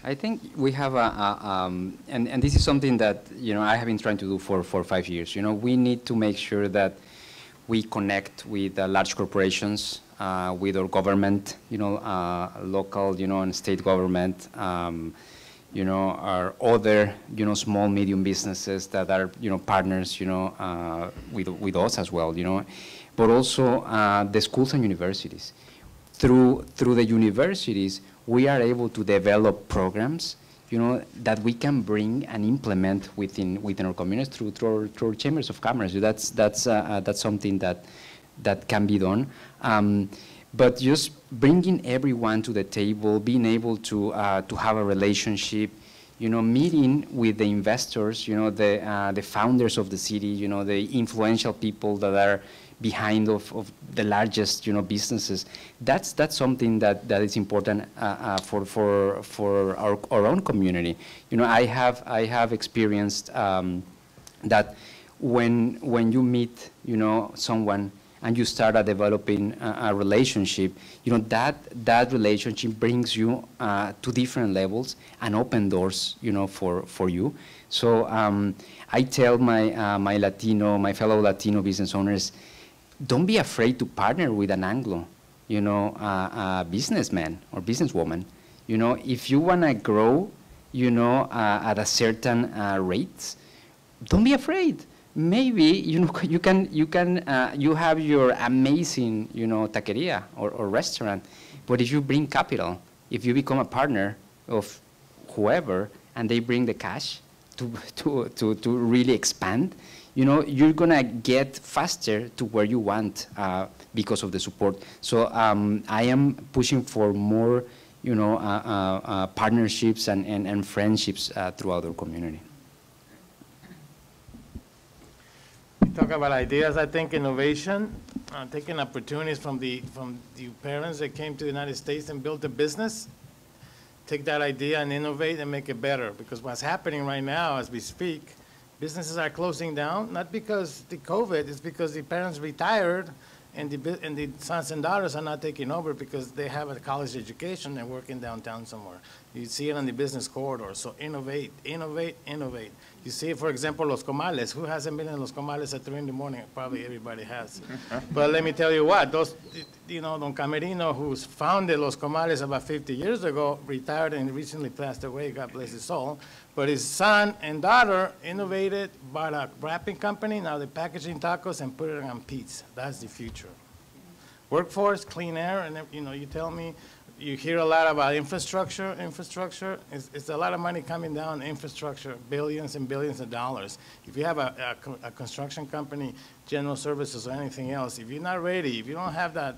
I think we have and this is something that, I have been trying to do for 5 years. We need to make sure that we connect with large corporations, with our government, local, and state government, our other, small, medium businesses that are, partners, with us as well, but also the schools and universities. Through the universities, we are able to develop programs, that we can bring and implement within our communities through our chambers of commerce. That's something that can be done. But just bringing everyone to the table, being able to have a relationship, meeting with the investors, the founders of the city, the influential people that are behind of the largest, businesses. That's something that is important for our own community. I have experienced that when you meet, someone and you start developing a relationship, that relationship brings you to different levels and open doors, for you. So I tell my fellow Latino business owners, don't be afraid to partner with an Anglo, a businessman or businesswoman. If you want to grow, at a certain rate, don't be afraid. Maybe you have your amazing taqueria or restaurant, but if you bring capital, if you become a partner of whoever and they bring the cash to really expand, you're gonna get faster to where you want because of the support. So I am pushing for more partnerships and friendships throughout our community. Talk about ideas. I think innovation, taking opportunities from the parents that came to the United States and built a business, take that idea and innovate and make it better. Because what's happening right now as we speak, businesses are closing down, not because the COVID, it's because the parents retired and the sons and daughters are not taking over because they have a college education and working downtown somewhere. You see it on the business corridor. So innovate, innovate, innovate. You see, for example, Los Comales. Who hasn't been in Los Comales at 3 in the morning? Probably everybody has. But let me tell you what, those, Don Camerino, who founded Los Comales about 50 years ago, retired and recently passed away, God bless his soul. But his son and daughter innovated, bought a wrapping company. Now they're packaging tacos and put it on pizza. That's the future. Workforce, clean air, and you tell me, you hear a lot about infrastructure. Infrastructure, it's a lot of money coming down infrastructure, billions and billions of dollars. If you have a construction company, general services or anything else, if you're not ready, if you don't have that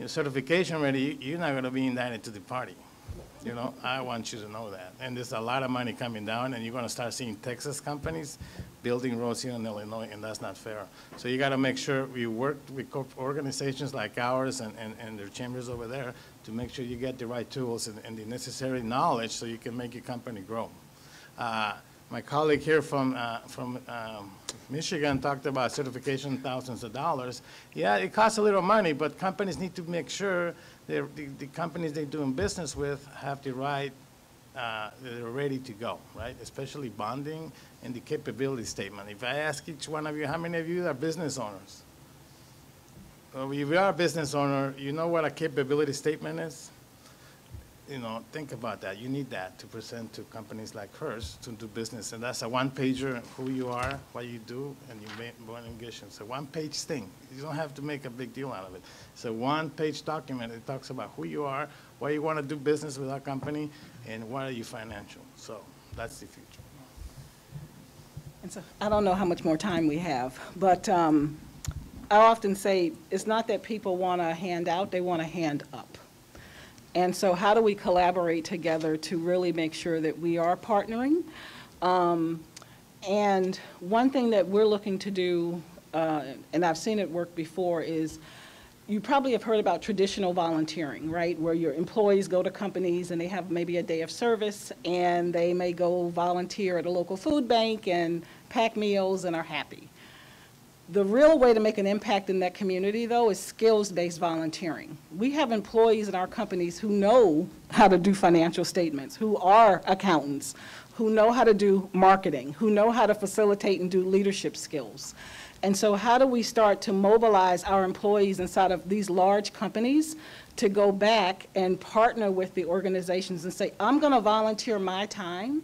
certification ready, you're not going to be invited to the party. I want you to know that. And there's a lot of money coming down, and you're going to start seeing Texas companies building roads here in Illinois, and that's not fair. So you got to make sure we work with organizations like ours and their chambers over there to make sure you get the right tools and the necessary knowledge so you can make your company grow. My colleague here from Michigan talked about certification, thousands of dollars. Yeah, it costs a little money, but companies need to make sure the companies they're doing business with have the right, they're ready to go, right? Especially bonding and the capability statement. If I ask each one of you, how many of you are business owners? Well, if you are a business owner, you know what a capability statement is? Think about that. You need that to present to companies like hers to do business. And that's a one-pager, who you are, what you do, and your engagement. It's a one-page thing. You don't have to make a big deal out of it. It's a one-page document. It talks about who you are, why you want to do business with our company, and what are you financial. So that's the future. And so I don't know how much more time we have, but I often say it's not that people want a handout, they want a hand up. And so how do we collaborate together to really make sure that we are partnering? And one thing that we're looking to do, and I've seen it work before, is you probably have heard about traditional volunteering, right? Where your employees go to companies and they have maybe a day of service and they may go volunteer at a local food bank and pack meals and are happy. The real way to make an impact in that community, though, is skills-based volunteering. We have employees in our companies who know how to do financial statements, who are accountants, who know how to do marketing, who know how to facilitate and do leadership skills. And so how do we start to mobilize our employees inside of these large companies to go back and partner with the organizations and say, I'm going to volunteer my time,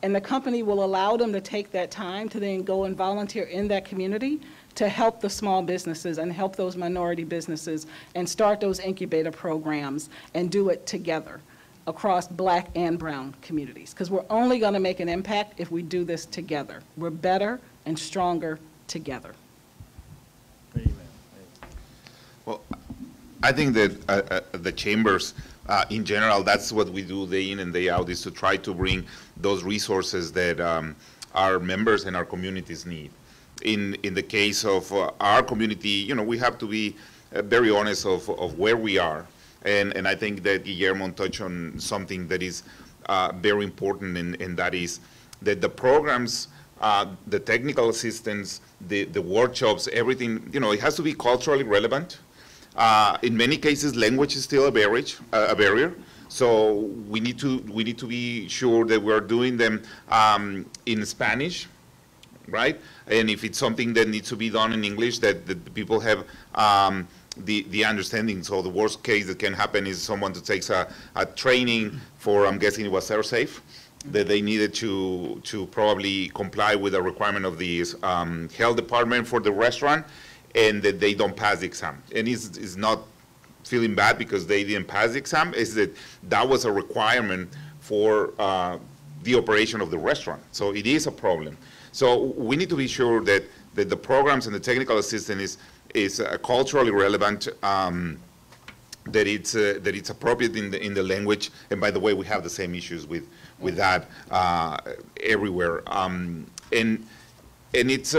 and the company will allow them to take that time to then go and volunteer in that community to help the small businesses and help those minority businesses and start those incubator programs and do it together across Black and brown communities. Because we're only going to make an impact if we do this together. We're better and stronger together. Well, I think that the chambers, in general, that's what we do day in and day out, is to try to bring those resources that our members and our communities need. In the case of our community, we have to be very honest of where we are. And I think that Guillermo touched on something that is very important, and that is that the programs, the technical assistance, the workshops, everything, it has to be culturally relevant. In many cases, language is still a barrier. So we need to be sure that we're doing them in Spanish, right? And if it's something that needs to be done in English, that the people have the understanding. So the worst case that can happen is someone who takes a training for, I'm guessing it was Safe, that they needed to probably comply with a requirement of the health department for the restaurant, and that they don't pass the exam. And it's not feeling bad because they didn't pass the exam, is that was a requirement for the operation of the restaurant. So it is a problem. So we need to be sure that the programs and the technical assistance is culturally relevant, that it's appropriate in the language. And by the way, we have the same issues with that everywhere. And it's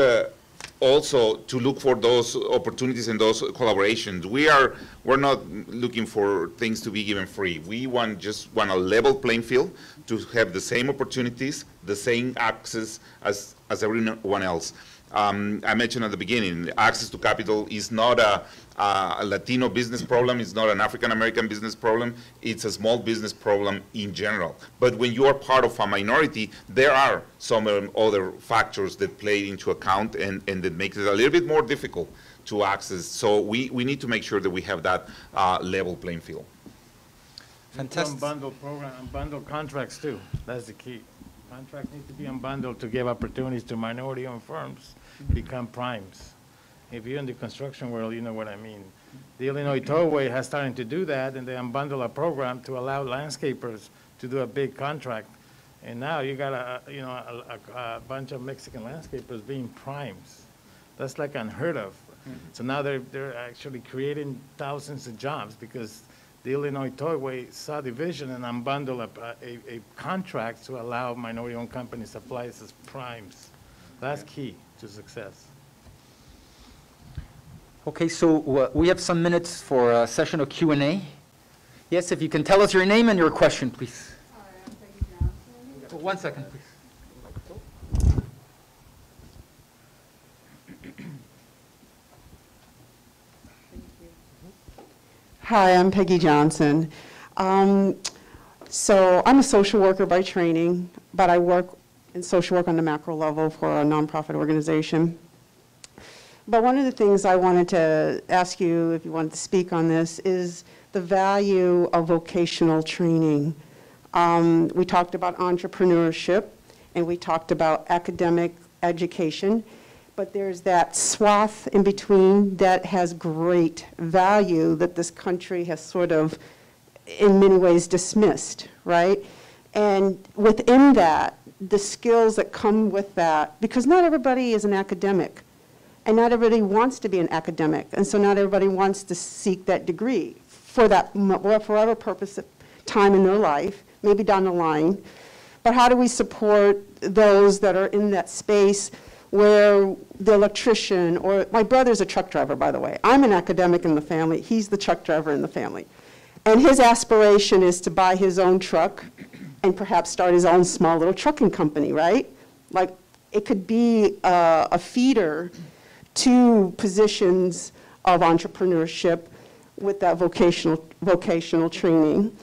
also to look for those opportunities and those collaborations. We're not looking for things to be given free. We just want a level playing field to have the same opportunities, the same access as as everyone else. I mentioned at the beginning, access to capital is not a Latino business problem, it's not an African American business problem, it's a small business problem in general. But when you are part of a minority, there are some other factors that play into account and that makes it a little bit more difficult to access. So we need to make sure that we have that level playing field. Fantastic. Unbundled program, unbundled contracts too, that's the key. Contracts need to be unbundled to give opportunities to minority-owned firms become primes. If you're in the construction world, you know what I mean. The Illinois Tollway has started to do that, and they unbundle a program to allow landscapers to do a big contract. And now you got a bunch of Mexican landscapers being primes. That's like unheard of. So now they're actually creating thousands of jobs because the Illinois Tollway saw the vision and unbundle a contract to allow minority-owned companies to apply as primes. That's key to success. Okay, so we have some minutes for a session of Q&A. Yes, if you can tell us your name and your question, please. Hi, I'm Peggy Johnson. 1 second, please. Hi, I'm Peggy Johnson. So I'm a social worker by training, but I work in social work on the macro level for a nonprofit organization. But one of the things I wanted to ask you, if you wanted to speak on this, is the value of vocational training. We talked about entrepreneurship, and we talked about academic education, but there's that swath in between that has great value that this country has sort of, in many ways, dismissed, right? And within that, the skills that come with that, because not everybody is an academic, and not everybody wants to be an academic, and so not everybody wants to seek that degree for that, for whatever purpose, time in their life, maybe down the line. But how do we support those that are in that space where the electrician, or my brother's a truck driver, by the way. I'm an academic in the family. He's the truck driver in the family. And his aspiration is to buy his own truck and perhaps start his own small little trucking company, right? Like, it could be a feeder to positions of entrepreneurship with that vocational training.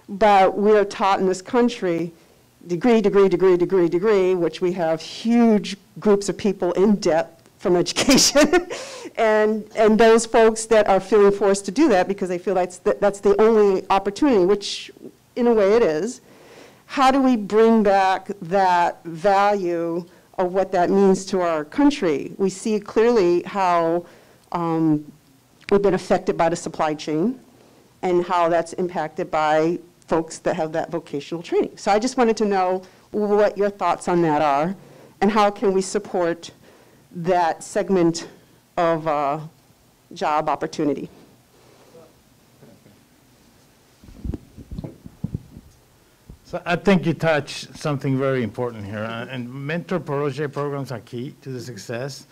But we're taught in this country degree, which we have huge groups of people in debt from education. and those folks that are feeling forced to do that because they feel that's the only opportunity, which in a way it is. How do we bring back that value of what that means to our country? We see clearly how we've been affected by the supply chain and how that's impacted by folks that have that vocational training. So I just wanted to know what your thoughts on that are, and how can we support that segment of job opportunity. So I think you touched something very important here, and mentor protege programs are key to the success.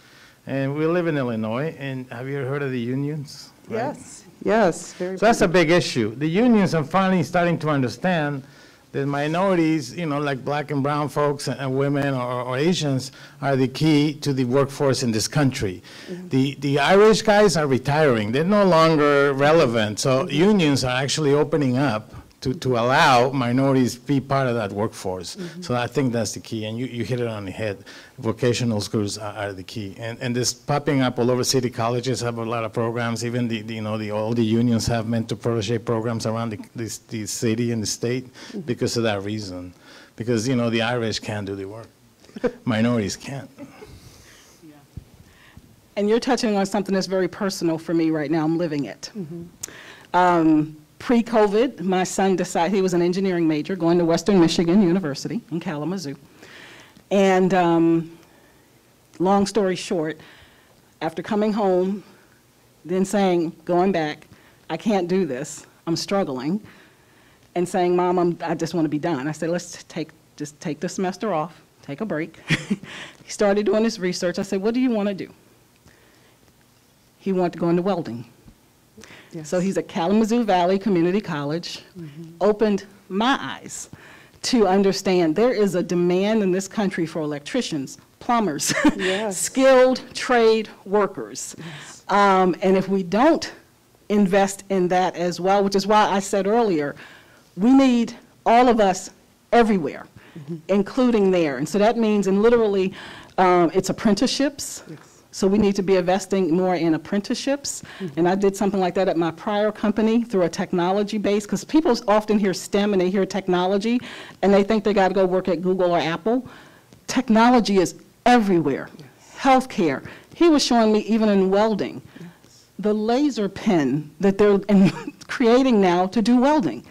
And we live in Illinois, and have you heard of the unions? Right? Yes. Yes, very. So that's a big issue. The unions are finally starting to understand that minorities, you know, like black and brown folks and women or Asians are the key to the workforce in this country. Mm-hmm. The Irish guys are retiring. They're no longer relevant. So unions are actually opening up to allow minorities to be part of that workforce. Mm-hmm. So I think that's the key, and you hit it on the head. Vocational schools are the key, and this popping up all over. City colleges have a lot of programs. Even all the unions have mentor protege programs around the city and the state because of that reason. Because the Irish can't do the work, minorities can't. Yeah. And you're touching on something that's very personal for me right now. I'm living it. Mm-hmm. Pre-COVID, my son decided, he was an engineering major going to Western Michigan University in Kalamazoo. And long story short, after coming home, then going back, I can't do this, I'm struggling, and saying, Mom, I just want to be done. I said, let's just take the semester off, take a break. He started doing his research. I said, what do you want to do? He wanted to go into welding. Yes. So he's at Kalamazoo Valley Community College, opened my eyes to understand there is a demand in this country for electricians, plumbers, Yes. skilled trade workers. Yes. And if we don't invest in that as well, which is why I said earlier, we need all of us everywhere, including there. And so that means, and literally, it's apprenticeships. Yes. So we need to be investing more in apprenticeships. And I did something like that at my prior company through a technology base, because people often hear STEM and they hear technology, and they think they got to go work at Google or Apple. Technology is everywhere. Yes. Healthcare. He was showing me even in welding, the laser pen that they're creating now to do welding,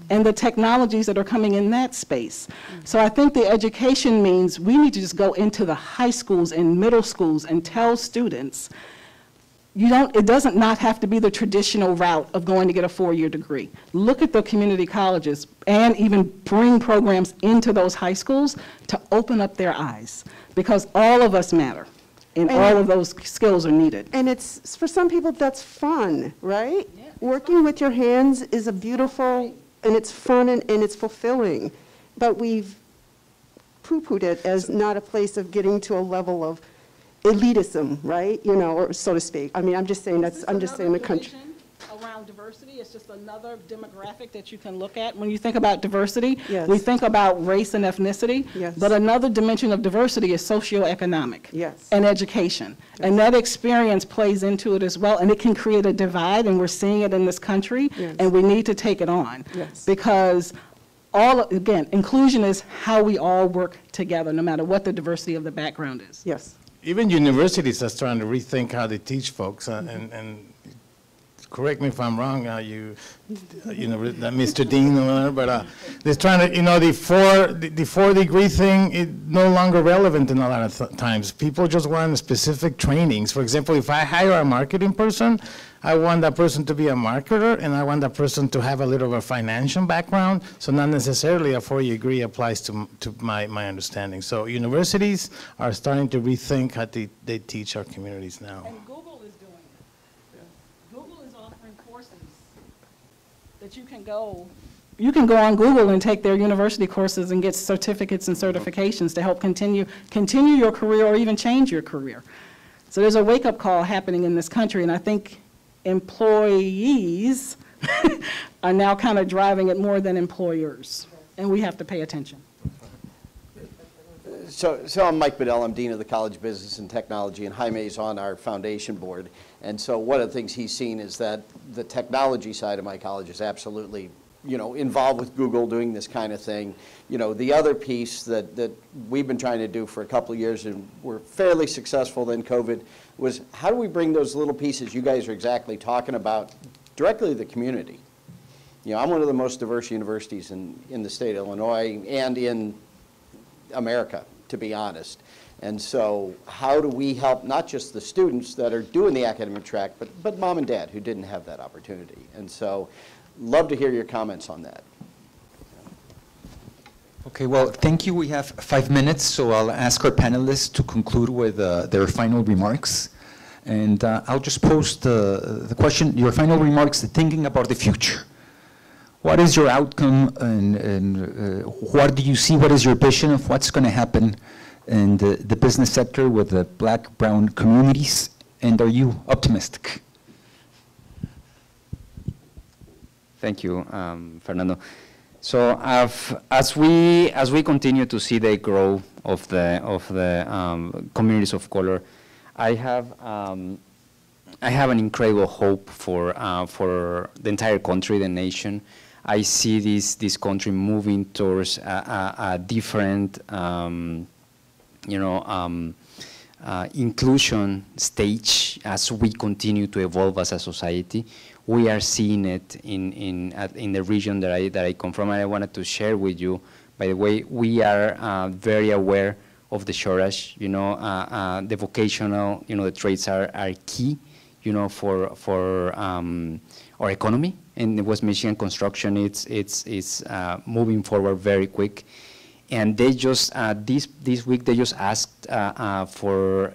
and the technologies that are coming in that space. So I think the education means we need to just go into the high schools and middle schools and tell students, it doesn't not have to be the traditional route of going to get a 4-year degree. Look at the community colleges and even bring programs into those high schools to open up their eyes, because all of us matter. And all of those skills are needed. And it's, for some people, that's fun, right? Yeah, it's Working with your hands is a beautiful, and it's fun and it's fulfilling. But we've poo-pooed it as not a place of getting to a level of elitism, right? You know, or so to speak. I mean, I'm just saying the country. Around diversity, it's just another demographic that you can look at. When you think about diversity, Yes. we think about race and ethnicity, Yes. but another dimension of diversity is socioeconomic Yes. and education. And that experience plays into it as well, and it can create a divide, and we're seeing it in this country, Yes. and we need to take it on. Yes. Because again, inclusion is how we all work together, no matter what the diversity of the background is. Yes. Even universities are starting to rethink how they teach folks, and correct me if I'm wrong, Mr. Dean or whatever, but they're trying to, the 4-degree thing is no longer relevant in a lot of times. People just want specific trainings. For example, if I hire a marketing person, I want that person to be a marketer, and I want that person to have a little of a financial background, so not necessarily a 4-year degree applies to my understanding. So universities are starting to rethink how they teach our communities now. And Google is doing it. Google is offering courses that you can go on Google and take their university courses and get certificates and certifications to help continue your career or even change your career. So there's a wake-up call happening in this country, and I think employees are now kind of driving it more than employers, and we have to pay attention. So I'm Mike Bedell. I'm Dean of the College of Business and Technology, and Jaime's on our foundation board. And so one of the things he's seen is that the technology side of my college is absolutely, involved with Google doing this kind of thing. The other piece that we've been trying to do for a couple of years, and we're fairly successful in COVID, was how do we bring those little pieces you guys are exactly talking about directly to the community? I'm one of the most diverse universities in the state of Illinois and in America, to be honest. And so how do we help not just the students that are doing the academic track, but mom and dad who didn't have that opportunity? And so love to hear your comments on that. Okay, well, thank you. We have 5 minutes, so I'll ask our panelists to conclude with their final remarks. And I'll just pose the question, your final remarks, thinking about the future. What is your outcome, and what do you see, what is your vision of what's going to happen in the business sector with the Black, brown communities, and are you optimistic? Thank you, Fernando. So as we continue to see the growth of the communities of color, I have an incredible hope for the entire country, the nation. I see this country moving towards a different, inclusion stage as we continue to evolve as a society. We are seeing it in the region that I come from, and I wanted to share with you. By the way, we are very aware of the shortage. The vocational, the trades are key, for our economy. In West Michigan, construction it's moving forward very quick, And they just, this week, they just asked for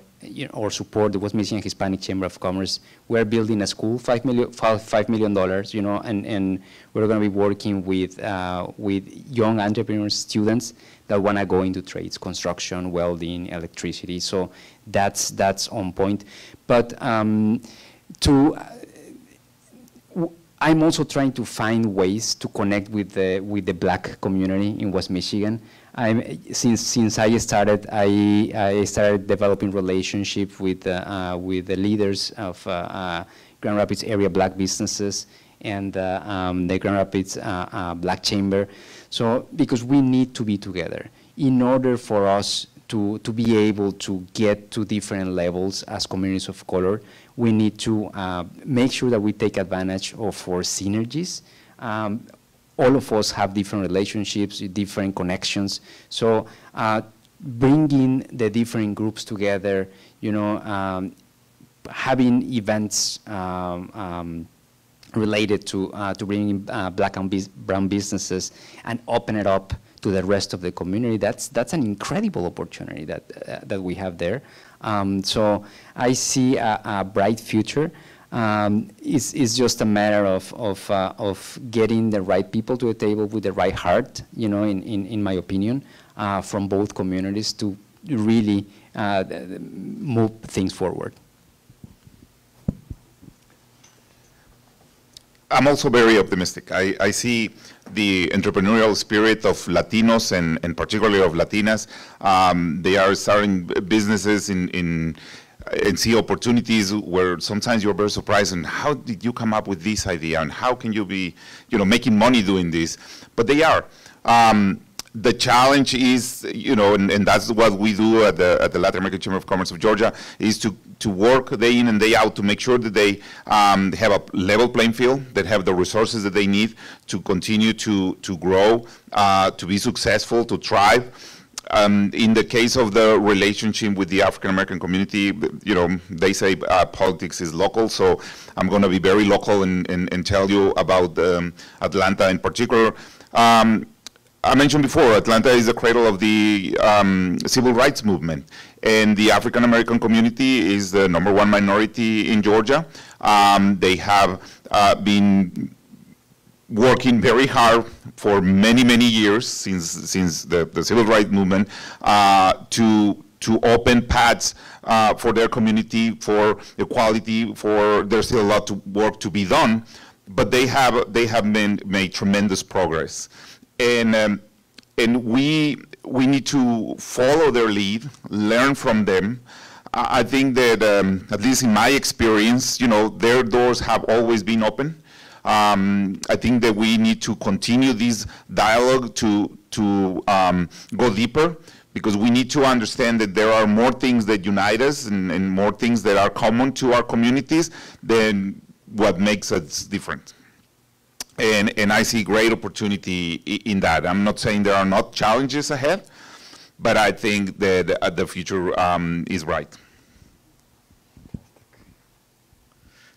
or support. There was Michigan Hispanic Chamber of Commerce. We're building a school, $5 million, and we're going to be working with young entrepreneurs, students that want to go into trades, construction, welding, electricity. So that's on point. But I'm also trying to find ways to connect with the Black community in West Michigan. Since I started, I started developing relationships with the leaders of Grand Rapids area Black businesses and the Grand Rapids Black Chamber. So because we need to be together in order for us to be able to get to different levels as communities of color, we need to make sure that we take advantage of our synergies. All of us have different relationships, different connections. So bringing the different groups together, having events related to bringing Black and brown businesses and open it up to the rest of the community, that's an incredible opportunity that we have there. So I see a bright future. It's just a matter of getting the right people to the table with the right heart, in my opinion, from both communities to really move things forward. I'm also very optimistic. I see the entrepreneurial spirit of Latinos and particularly of Latinas. They are starting businesses and see opportunities where sometimes you're very surprised and how did you come up with this idea and how can you be, making money doing this? But they are. The challenge is, and that's what we do at the Latin American Chamber of Commerce of Georgia, is to work day in and day out to make sure that they have a level playing field, that have the resources that they need to continue to grow, to be successful, to thrive. In the case of the relationship with the African American community, they say politics is local, so I'm going to be very local and tell you about Atlanta in particular. I mentioned before, Atlanta is the cradle of the civil rights movement, and the African American community is the #1 minority in Georgia. They have been working very hard for many, many years since the civil rights movement to open paths for their community, for equality, there's still a lot of work to be done, but they have made tremendous progress. And we need to follow their lead, learn from them. I think that, at least in my experience, their doors have always been open. I think that we need to continue this dialogue to go deeper, because we need to understand that there are more things that unite us and more things that are common to our communities than what makes us different. And I see great opportunity in that. I'm not saying there are not challenges ahead, but I think that the future is bright.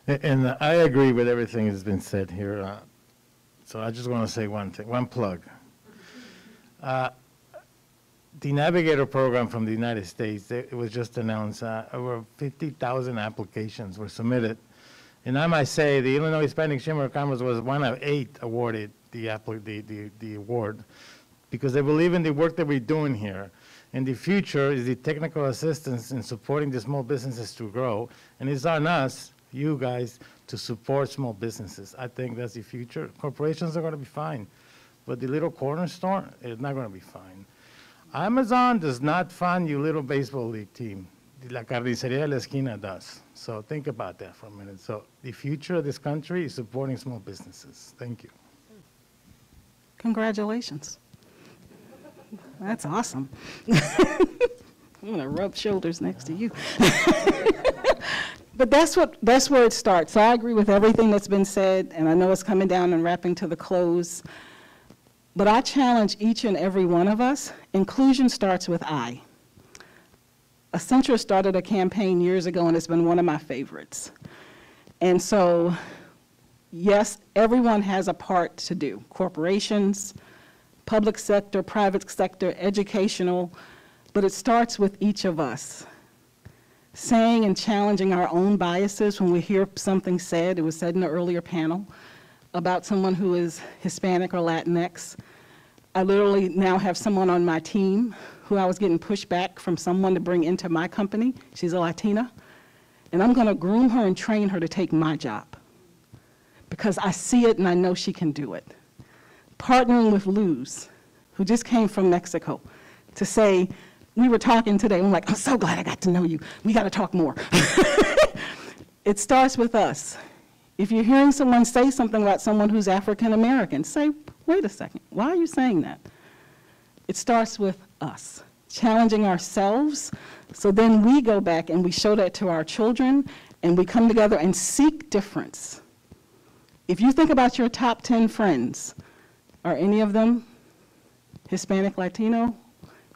And I agree with everything that's been said here. So I just want to say one thing, one plug. The Navigator program from the United States, it was just announced, over 50,000 applications were submitted. And I might say the Illinois Hispanic Chamber of Commerce was one of 8 awarded the award, because they believe in the work that we're doing here. And the future is the technical assistance in supporting the small businesses to grow. And it's on us, you guys, to support small businesses. I think that's the future. Corporations are going to be fine, but the little corner store is not going to be fine. Amazon does not fund your little baseball league team. La carnicería de la esquina does. So think about that for a minute. So the future of this country is supporting small businesses. Thank you. Congratulations. That's awesome. I'm going to rub shoulders next to you. But that's where it starts. So I agree with everything that's been said, and I know it's coming down and wrapping to the close. But I challenge each and every one of us. Inclusion starts with I. Accenture started a campaign years ago, and it's been one of my favorites. And so, yes, everyone has a part to do. Corporations, public sector, private sector, educational, but it starts with each of us. Saying and challenging our own biases when we hear something said, it was said in the earlier panel, about someone who is Hispanic or Latinx. I literally now have someone on my team who I was getting pushback from someone to bring into my company. She's a Latina. And I'm going to groom her and train her to take my job because I see it and I know she can do it. Partnering with Luz, who just came from Mexico, to say, we were talking today, I'm like, I'm so glad I got to know you. We got to talk more. It starts with us. If you're hearing someone say something about someone who's African American, say, wait a second, why are you saying that? It starts with us, challenging ourselves, so then we go back and we show that to our children, and we come together and seek difference. If you think about your top 10 friends, are any of them Hispanic, Latino,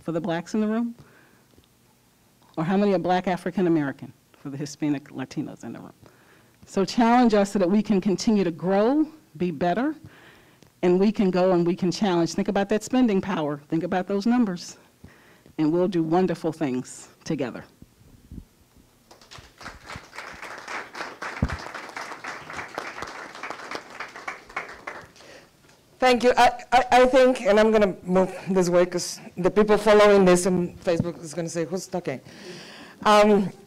for the blacks in the room? Or how many are black African American for the Hispanic Latinos in the room? So challenge us so that we can continue to grow, be better, and we can go and we can challenge. Think about that spending power. Think about those numbers. And we'll do wonderful things together. Thank you. I think, and I'm going to move this way because the people following this on Facebook is going to say, who's talking?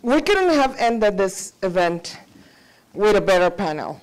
We couldn't have ended this event with a better panel.